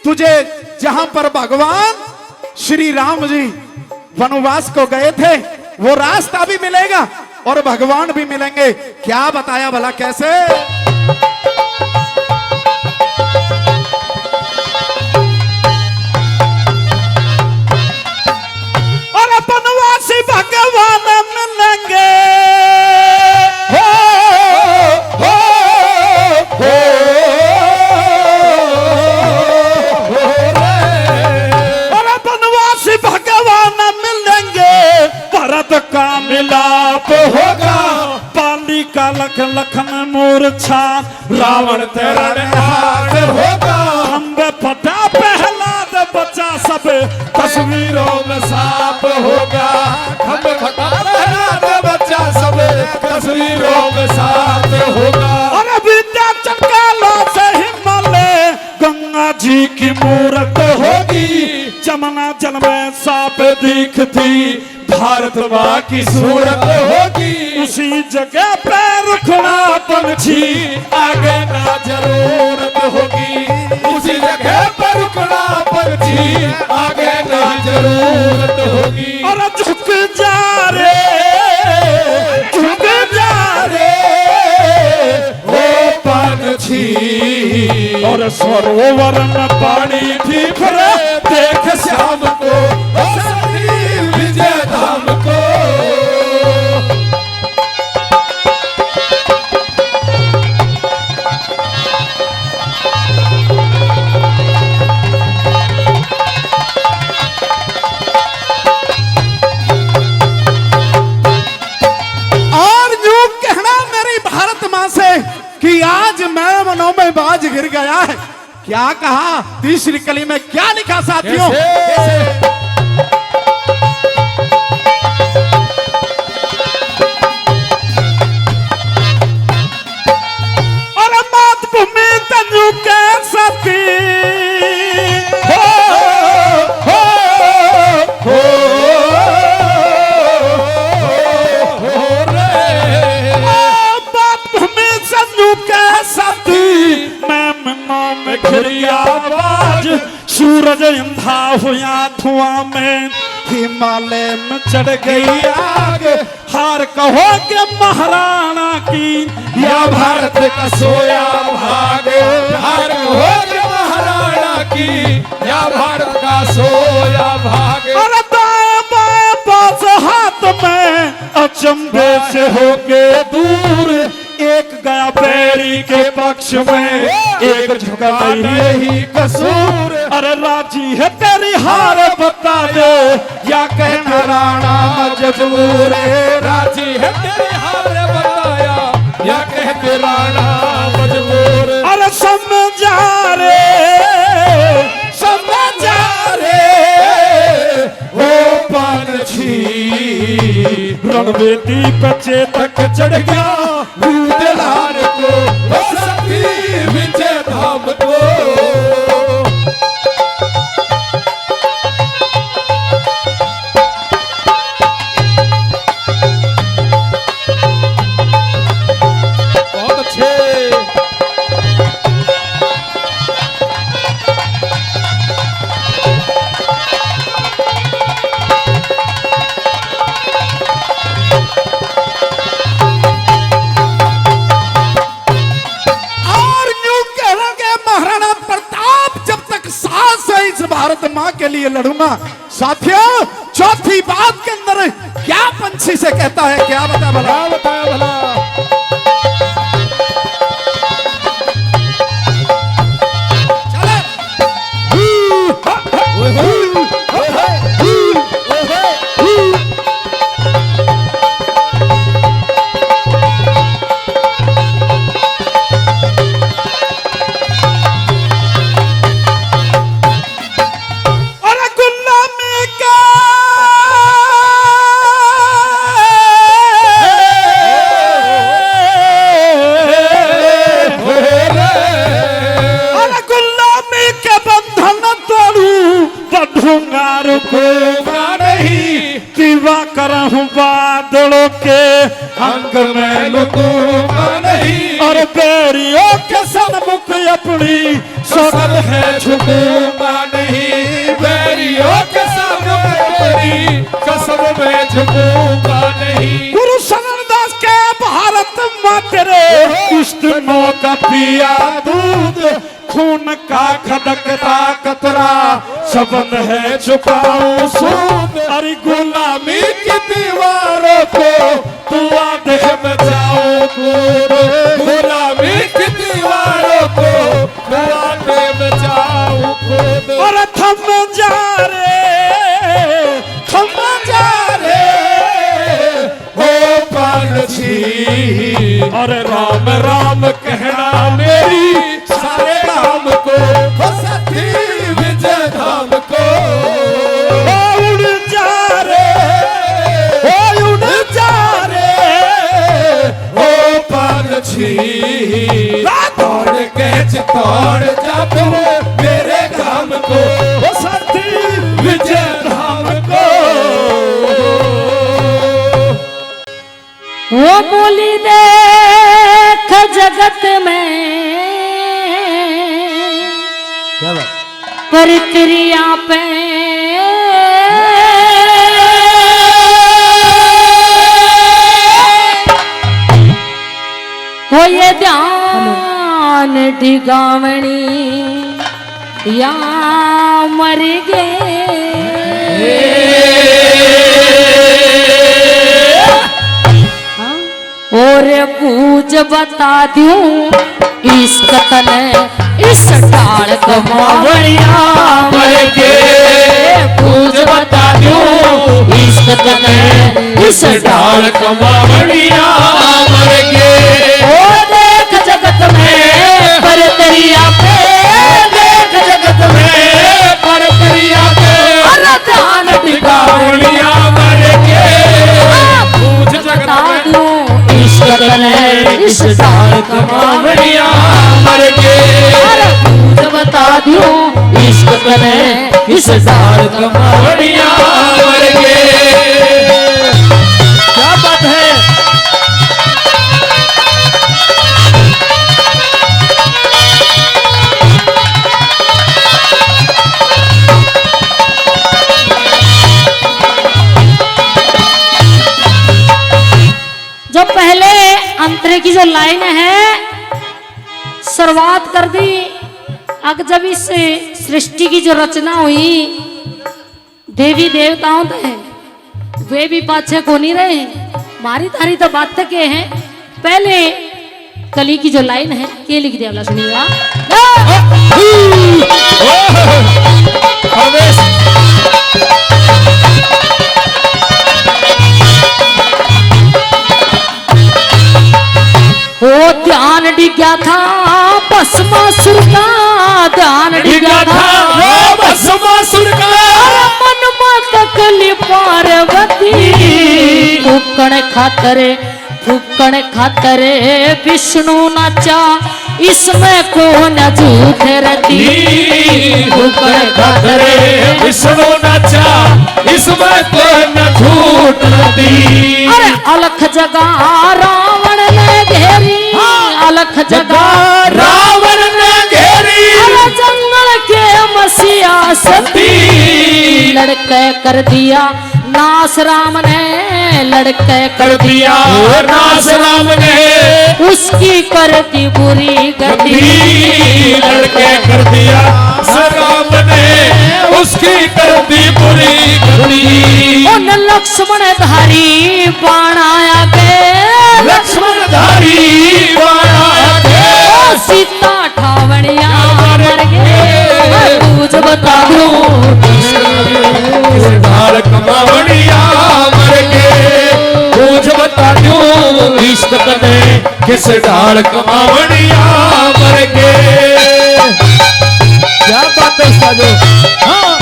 तुझे जहां पर भगवान श्री राम जी वनवास को गए थे वो रास्ता भी मिलेगा और भगवान भी मिलेंगे। क्या बताया भला कैसे? और वनवासी भगवान मिलेंगे होगा। पाली का लख लखन मूर्छा रावण तेरा निहाल होगा। खंबे फटा प्रहलाद बचा सब तस्वीरों में साफ होगा। खंबे फटा प्रहलाद बच्चा सब तस्वीरों में साफ होगा। और विंध्याचल काला से हिमालय गंगा जी की मूरत होगी। जमुना जल में साफ दिखती भारत माँ की सूरत होगी। उसी जगह पे रुकना पंछी आगे ना जरूरत होगी। उसी जगह पर रुकना पंछी आगे ना जरूरत होगी। और झुक जा रे ओ पंछी। और सरोवर में पानी ठीक रे देख श्याम को ओ सती विजय धाम को। और यूं कहना मेरी भारत माँ से कि आज मैं मनों में बाज गिर गया है। क्या कहा तीसरी कली में, क्या लिखा साथियों? और मातृभूमि तनु के सती मातृभूमि तनु के सती मैं मना में घिरी आवाज। सूरज अंधा हुआ धुआं में हिमालय में चढ़ गई आग। हार कहो के महाराणा की या भारत का सोया भाग। हार हो के महाराणा की या भारत का सोया भाग। और दाएं बाएं पास हाथ में अचंभे से होके दूर। एक गया बैरी के पक्ष में एक झुका नहीं कसूर। अरे राजी है तेरी हार बता दे या कहना राणा मजबूर है। राजी है तेरी हार बताया या कहते राणा मजबूर। अरे समझा रे ओ पंछी। रणवेदी पे चेतक चढ़ गया दूधलार को ओ सती विजय धाम को। बहुत अच्छे। भारत माँ के लिए लड़ूंगा। साथियों चौथी बात के अंदर क्या पंछी से कहता है, क्या बता भला? बताया भला। बादलों के अंग में लुकूंगा नहीं। और बैरियों के सन्मुख अपनी सकल है झुकूंगा नहीं। बैरियों के सन्मुख अपनी कसम में झुकूंगा नहीं। गुरु शरणदास के भारत माँ तेरे इष्टों का पिया दूध। खून का खदकता कतरा सबंध है झुकाऊं सूद। अरे गुलामी की दीवारों को तू आधे में जाऊं कूद। गुलामी की दीवारों को तू आधे में जाऊं कूद। और थम जा रे ओ पर बोली देख जगत में क्या बात प्रक्रिया पे हो ये ध्यान दिगावणी या मर गए और पूज बता दूं इस कतन इस डाल कमावड़िया मर गए पूज बता दूं इस कतन इस डाल कमावड़िया मर गए ओ देख जगत में परतरिया पे देख जगत में परतरिया पे अरे ध्यान कावड़िया मर गए पूज बता जगत दूं इस कतन इस डाल कमावड़िया मर गए अरे पूज बता दूं इस कतन इस डाल कमावड़िया मर गए क्या बात है जो पहले अंतरे की जो लाइन है शुरुआत कर दी। अब जब इस सृष्टि की जो रचना हुई देवी देवताओं थे वे भी पाछे को नहीं रहे मारी थारी तो बात के हैं। पहले कली की जो लाइन है ये लिख दिया सुनिएगा। ओ ध्यान डिग्या था भस्मासुर का ध्यान डिग्या था भस्मासुर का मन माता कली पार्वती फूकण खातर विष्णु नाचा इसमें कौन झूठ रती फूकण खातर विष्णु नाचा इसमें कौन झूठ रती अरे अलख जगा रावण ने घेरी अलख जगा रावण ने घेरी अरे जंगल के मसीहा सती लड़के कर दिया नास राम ने लड़के कर दिया नास राम ने उसकी कर दी बुरी गति लड़के कर दिया राम ने उसकी कर दी बुरी गति उन लक्ष्मण धारी बाण आया के लक्ष्मण धारी बाणा के सीता ठावणिया मर गए तुझ बता दूं ढाल कमावड़िया मर गए पूछ बता दूं इश्क कने किस ढाल कमावड़िया मर गए क्या बात है उस्तादो हाँ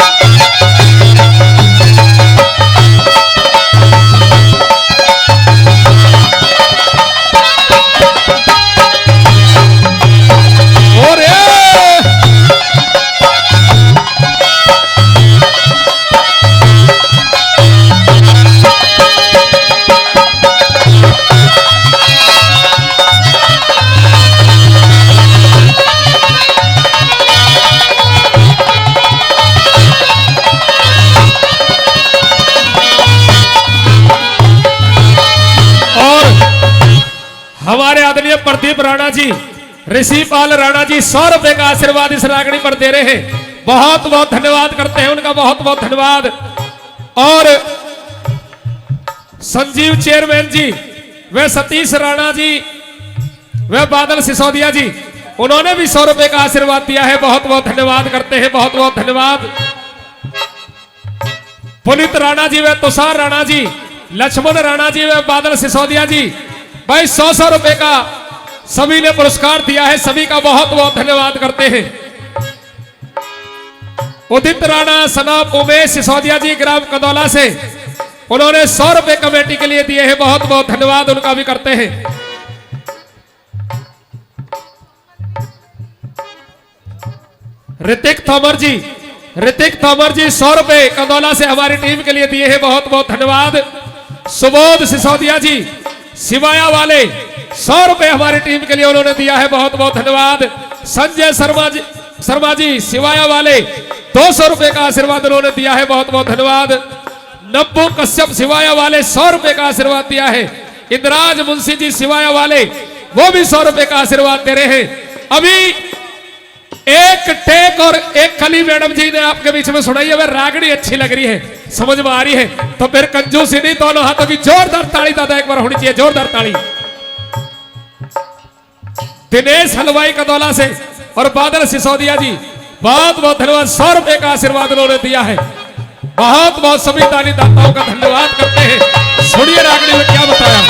हमारे आदरणीय प्रदीप राणा जी ऋषिपाल राणा जी 100 रुपए का आशीर्वाद इस रागनी पर दे रहे हैं। बहुत बहुत धन्यवाद करते हैं उनका बहुत बहुत धन्यवाद। और संजीव चेयरमैन जी वे सतीश राणा जी वे बादल सिसोदिया जी उन्होंने भी 100 रुपए का आशीर्वाद दिया है। बहुत बहुत धन्यवाद करते हैं बहुत बहुत धन्यवाद। पुनीत राणा जी वे तुषार राणा जी लक्ष्मण राणा जी वे बादल सिसोदिया जी भाई 100 रुपए का सभी ने पुरस्कार दिया है। सभी का बहुत बहुत धन्यवाद करते हैं। उदित राणा सनाब उमेश सिसोदिया जी ग्राम कदौला से उन्होंने 100 रुपए कमेटी के लिए दिए हैं। बहुत बहुत धन्यवाद उनका भी करते हैं। ऋतिक तोमर जी 100 रुपए कदौला से हमारी टीम के लिए दिए हैं। बहुत बहुत धन्यवाद। सुबोध सिसोदिया जी सिवाया वाले 100 रुपए हमारी टीम के लिए उन्होंने दिया है, बहुत बहुत धन्यवाद। संजय शर्मा जी सिवाया वाले 200 रुपए का आशीर्वाद उन्होंने दिया है, बहुत बहुत धन्यवाद। नब्बू कश्यप सिवाया वाले 100 रुपए का आशीर्वाद दिया है। इंद्राज मुंशी जी सिवाया वाले वो भी 100 रुपए का आशीर्वाद दे रहे हैं। अभी एक टेक और एक कली मैडम जी ने आपके बीच में सुनाई है, रागड़ी अच्छी लग रही है, समझ में आ रही है, तो फिर कंजूसी नहीं, दोनों हाथों की जोरदार ताली दादा एक बार होनी चाहिए, जोरदार ताली। दिनेश हलवाई कदौला से और बादल सिसोदिया जी बहुत बहुत धन्यवाद, 100 रुपए का आशीर्वाद उन्होंने दिया है, बहुत बहुत सभी ताली दाताओं का धन्यवाद करते हैं। सुनिए रागड़ी में क्या बताया।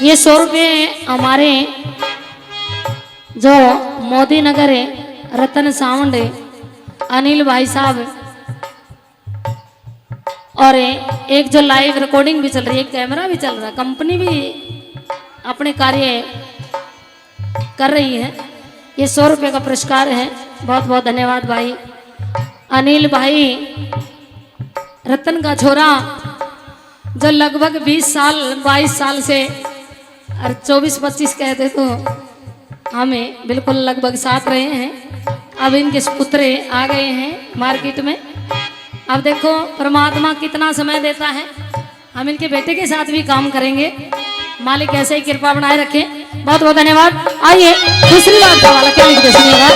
ये 100 रुपये हमारे जो मोदी नगर है, रतन सावंड है, अनिल भाई साहब, और एक जो लाइव रिकॉर्डिंग भी चल रही है, कैमरा भी चल रहा है, कंपनी भी अपने कार्य कर रही है। ये 100 रुपये का पुरस्कार है, बहुत बहुत धन्यवाद भाई। अनिल भाई रतन का छोरा जो लगभग 20 साल 22 साल से और 24-25 कहते तो हमें बिल्कुल लगभग साथ रहे हैं। अब इनके पुत्र आ गए हैं मार्केट में। अब देखो परमात्मा कितना समय देता है, हम इनके बेटे के साथ भी काम करेंगे, मालिक ऐसे ही कृपा बनाए रखे। बहुत बहुत धन्यवाद। आइए दूसरी बात का वाला क्या लिखते सुनिएगा।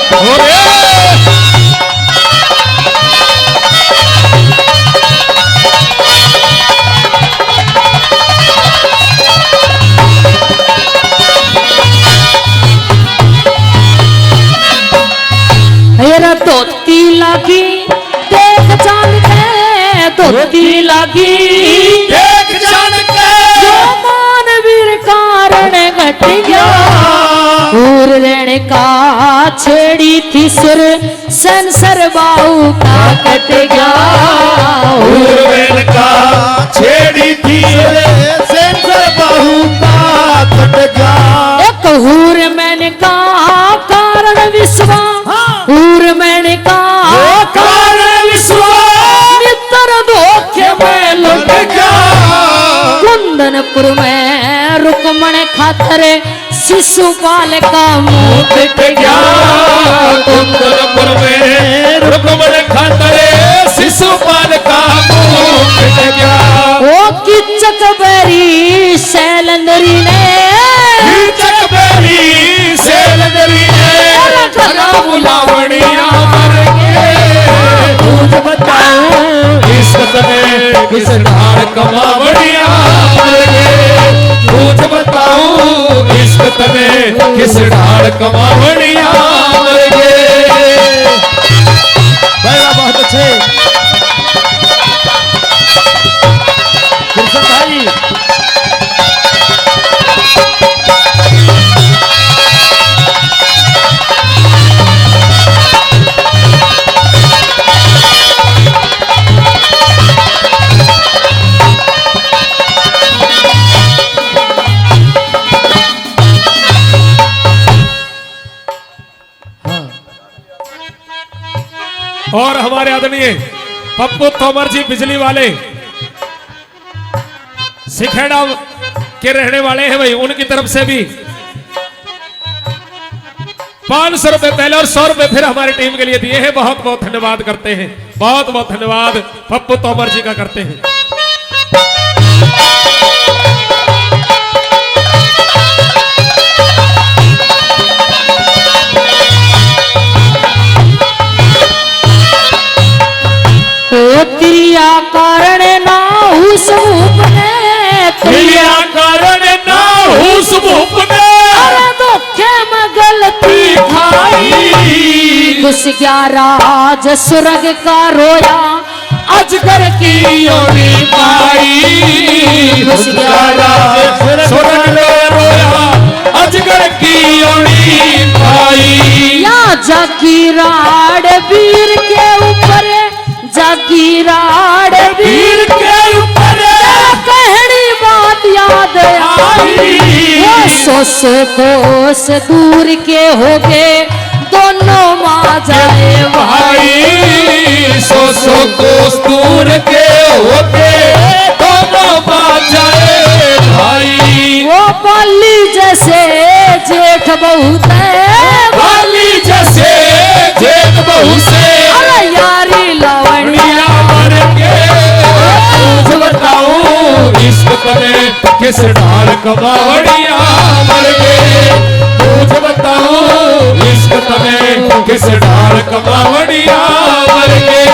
धोती लगी देख जान के, धोती लगी देख जान के जो मानवीर कारण घट गया, और रहने का छेड़ी थी सुर संसर बाहू का कट गया, उर्वेल का छेड़ी थी सेंसर बाहू का कट गया। एक हूर मैंने कहा कारण विश्वास, हूर मैंने कहा कारण विश्वास मित्र धोखे में लुट गया। कुंदनपुर में रुकमण खातर शिशुपाल का मुंह कट गया, कुंदनपुर में रुकमण खातर शिशुपाल का मुंह कट गया। ओ किचक बेरी शैलेंद्री ने, कीचक बेरी शैलेंद्री ने घना बुलावड़िया मर गए। तुझ बताऊं किस्मत में किस ढाल कमावड़िया मर गए। तुझ बताऊं किस्मत में किस ढाल कमावड़िया मर गए। बहुत अच्छे कृष्ण भाई। और हमारे आदरणीय पप्पू तोमर जी बिजली वाले सिखेड़ा के रहने वाले हैं भाई, उनकी तरफ से भी 500 रुपए पहले और 100 रुपए फिर हमारी टीम के लिए दिए हैं। बहुत बहुत धन्यवाद करते हैं, बहुत बहुत धन्यवाद पप्पू तोमर जी का करते हैं। क्रिया कारण ना हुस ने, क्रिया कारण ना हुस ने अरे धोखे में गलती खाई, घुस गया राज सुरग का रोया अजगर की योनी पाई। घुस गया राज सुरग रोया अजगर की योनी पाई। या जागीराड़ वीर के ऊपर, जागीराड़ वीर के ऊपर कहनी बात याद आई, वो 100 कोस दूर के हो गए दोनों माँ जाए भाई सौ कोस दूर के होते दोनों बाजाए भाई। वो बाली जैसे जेठ बहुत है, बाली जैसे जेठ बहू से अरे यारी लावणिया मर के तुझ बताऊं इश्क तने किस डाल कबावड़िया मर गए। तुझ बताऊं इश्क तने किस डाल कबावड़िया मर गए।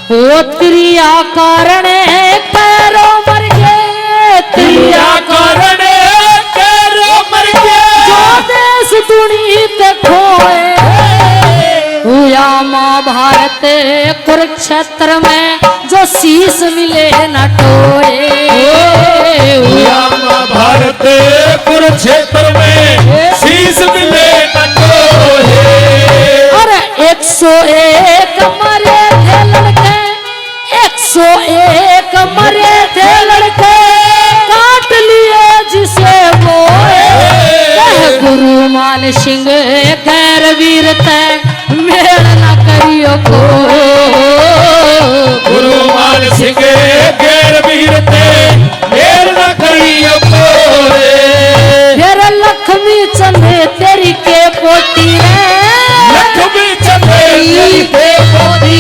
वो त्रिया कारण पैरों मर गए, त्रिया कारण तेरो मर जो गया। देश दुनी ते खोए, हुआ महाभारत कुरुक्षेत्र में जो शीश मिले न टोए। हुआ भारत कुरुक्षेत्र में शीश मिले न टोहे। अरे 101 मरे थे लड़के, 101 मरे थे लड़के, काट लिए जिसे मोए। कह गुरु मान सिंह गैर वीर तय मेल न करियो को। गुरु मान सिंह गैर वीर ते मेर न करियो कोरे। फिर लक्ष्मी चंदे तेरी के पोटी रे, लक्ष्मी चंदेरी के पोती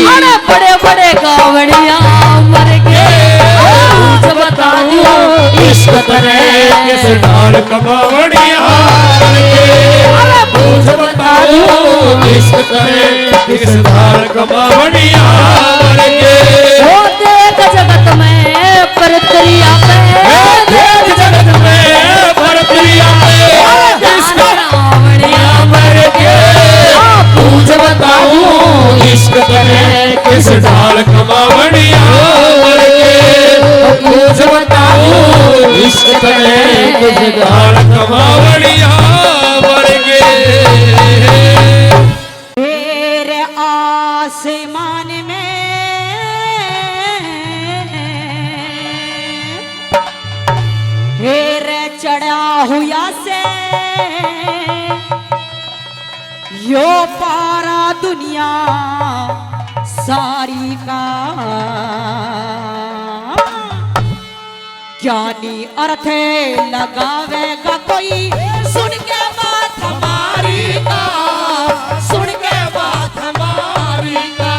अरे बड़े बड़े गावड़िया मर गए। तुझ बता दो इश्क तने किस डाल कबावड़िया मर गए। अरे तुझ बता दो इश्क तने किस डाल कबावड़िया मर गए। वो देख जगत में परत्रिया पे, देख जगत में भरप्रिया में इश्क रावणिया मर गए। तुझ बताऊं इश्क तने किस डाल कबावड़िया मर गए। तुझ बताऊं इश्क तने किस डाल कबावड़िया मर गए। मेरे आसमान में हेर चढ़ा हुआ से यो पारा दुनिया सारी का ज्ञानी अर्थ लगावेगा कोई सुन के बात हमारी का, सुन के बात हमारी का।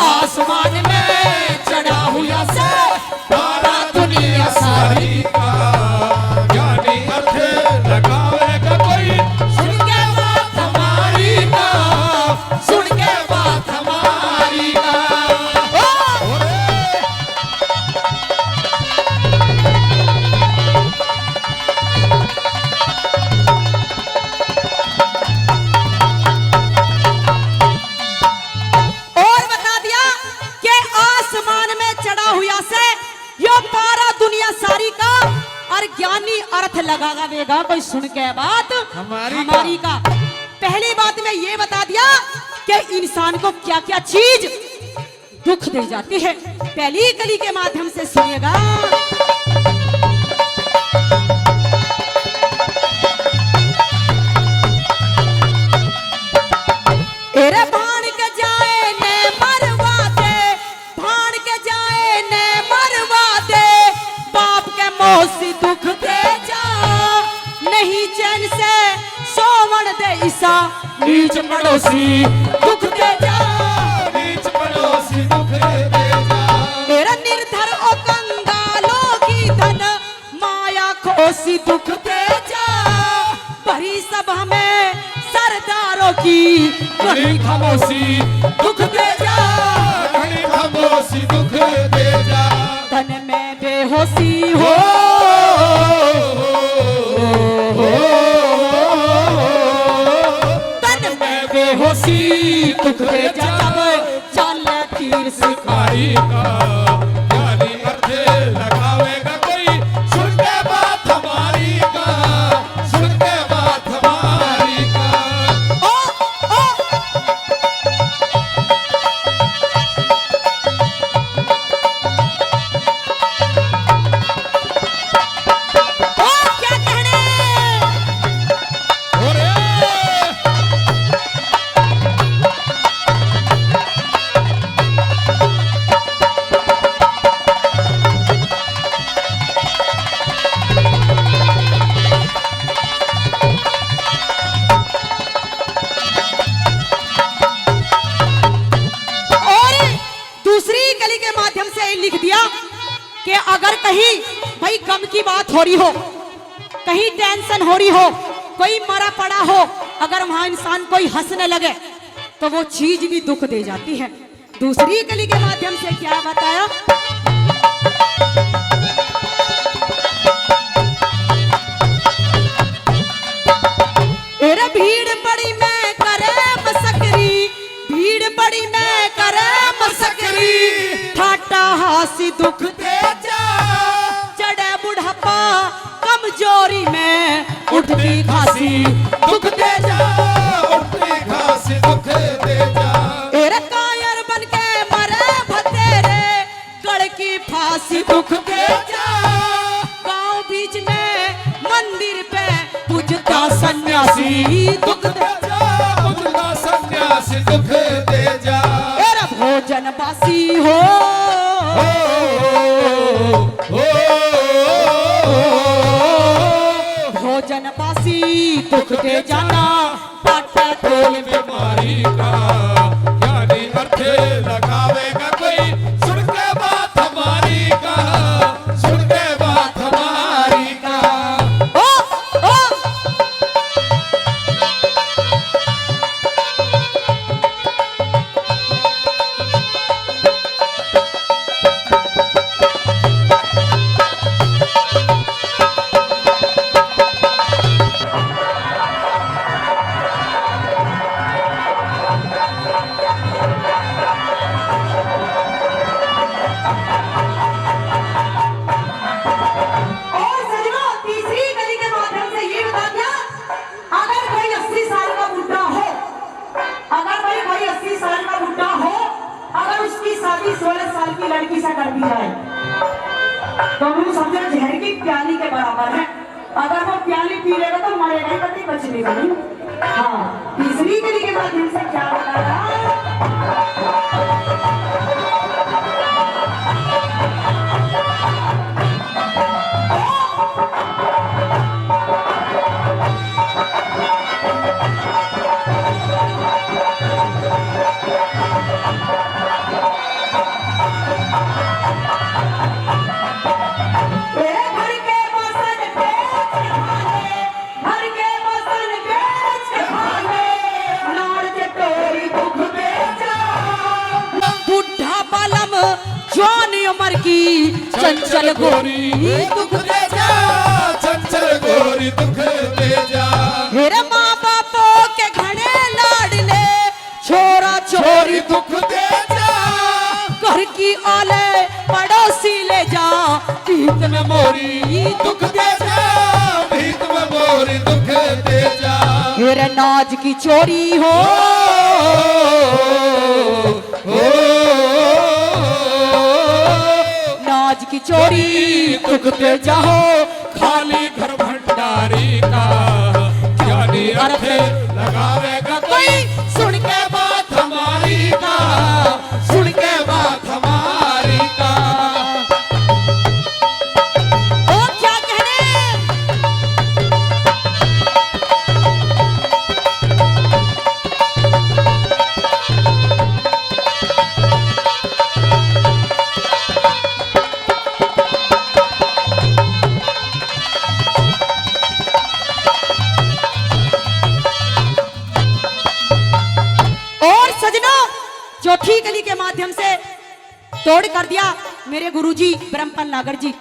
आसमान में चढ़ा हुआ से सारा दुनिया सारी का ज्ञानी अर्थ लगावेगा कोई सुन के बात हमारी का, सुन के बात हमारी का। और बता दिया कि आसमान में चढ़ा हुआ से यो पारा दुनिया सारी का और ज्ञानी अर्थ लगावेगा कोई सुन के बात हमारी का। पहली बात में ये बता दिया कि इंसान को क्या क्या चीज दुख दे जाती है। पहली कली के माध्यम से सुनिएगा। एरे भान के जाए ने मरवा दे, भान के जाए ने मरवा दे, बाप के मौसी दुख दे जा, नहीं चैन से सोवन दे ईसा, नीच पड़ोसी दुख दे जा। नीच पड़ोसी दुख दे जा। मेरा निर्धर ओ कंगालों की धन माया खोसी दुख दे जा, भरी सभा में सरदारों की घड़ी खामोशी दुख दे जा। घड़ी खामोशी दुख दे जा। तन में बेहोशी हो, तन में बेहोशी दुख दे जा जब चले तीर शिकारी का ज्ञानी अर्थे लगावेगा कोई सुन के बात हमारी का सुन के बात हमारी का ओ ओ ओ क्या कहने ओरे और दूसरी कली के माध्यम से लिख दिया कि अगर कहीं भाई गम की बात हो रही हो, कहीं टेंशन हो रही हो, कोई मरा पड़ा हो, अगर वहां इंसान कोई हंसने लगे तो वो चीज भी दुख दे जाती है। दूसरी कली के माध्यम से क्या बताया? भीड़ बड़ी मैं करे मसकरी, भीड़ बड़ी मैं करे मसकरी, ठाटा हासी दुख दे जा, चढ़े बुढ़ापा कमजोरी में उठती खांसी दुख दे जा, उठती खांसी दुख दे जा एरे कायर बन के मरे भतेरे गड़ की फांसी दुख दे जा, गांव बीच में मंदिर पे पूजता सन्यासी दुख दे जा, उठता सन्यासी दुख दे जा एरे भोजन बासी हो, भोजन बासी दुख दे जाना, पाटा तोल में बीमारी का ज्ञानी अर्थे लगावेगा कोई सुन के बात हमारी का सुन के बात हमारी का ओ ओ और सजनों तीसरी कली के माध्यम से ये बता दिया, अगर कोई 80 साल का बुढ़ा हो, अगर भाई कोई 80 साल का बुढ़ा हो, अगर उसकी शादी 16 साल की लड़की से कर दी जाए तो वो समझो जहर की प्याली के बराबर है। अगर वो प्याली पी लेगा तो मरेगा ही, कभी बचेगा नहीं। हाँ, तीसरी कली के माध्यम से क्या बताया? तेरे घर के बसन बेच के खाने, घर के बसन बेच के खाने, नार चटोरी दुख दे जा, बुढ़ा बालम जवान उम्र की चंचल गोरी दुख दे जा, चंचल गोरी दुख दे जा मेरे माँ बापों के घने लाडले छोरा छोरी दुख दे जा घर की आले पड़ोसी ले जा, पीत में मोरी दुख दे जा भीत में मोरी दुख दे जा मेरे नाज की चोरी हो, नाज की चोरी दुख दे जाओ, खाली घर भंडारी का ज्ञानी अर्थे लगावेगा कोई सुन के बात हमारी का सुन के बात हमारी का और क्या कहने? चौथी कली के माध्यम से तोड़ कर दिया मेरे गुरुजी ब्रह्मपल नागर जी,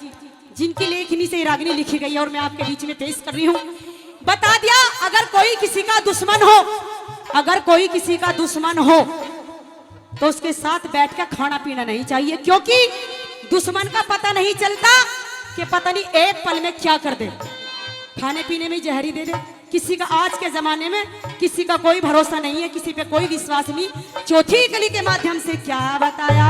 जिनकी लेखनी से रागनी लिखी गई है और मैं आपके बीच में पेश कर रही हूँ। बता दिया, अगर कोई किसी का दुश्मन हो, अगर कोई किसी का दुश्मन हो तो उसके साथ बैठ कर खाना पीना नहीं चाहिए, क्योंकि दुश्मन का पता नहीं चलता कि पता नहीं एक पल में क्या कर दे, खाने पीने में जहरी दे दे। किसी का आज के जमाने में किसी का कोई भरोसा नहीं है, किसी पे कोई विश्वास नहीं। चौथी कली के माध्यम से क्या बताया?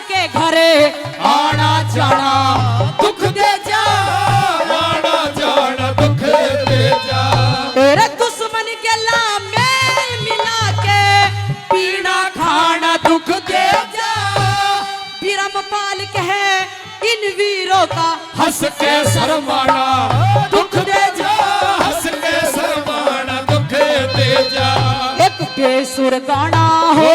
के घरे आना जाना दुख दे जा, आना जाना दुख दे जा। तेरे दुश्मन के मेल मिला के पीना खाना दुख दे जा। बिरमपाल कहे इन वीरों का हंस के शर्माना दुख दे जा, हंस के शर्माना दुख दे जा। एक बेसुर गाना हो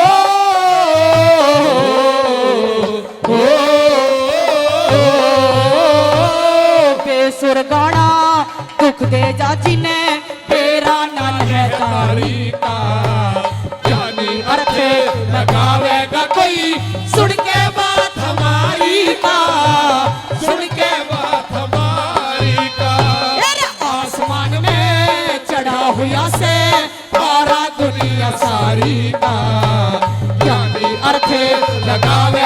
बेसुर गाना दुख दे जा, जिन्हें तेरा नन है तारी का जानी अर्थ लगावेगा कोई, सुन के बात हमारी का, सुन के बात हमारी का। आसमान में चढ़ा हुआ से सारा दुनिया सारी का जानी अर्थ लगावे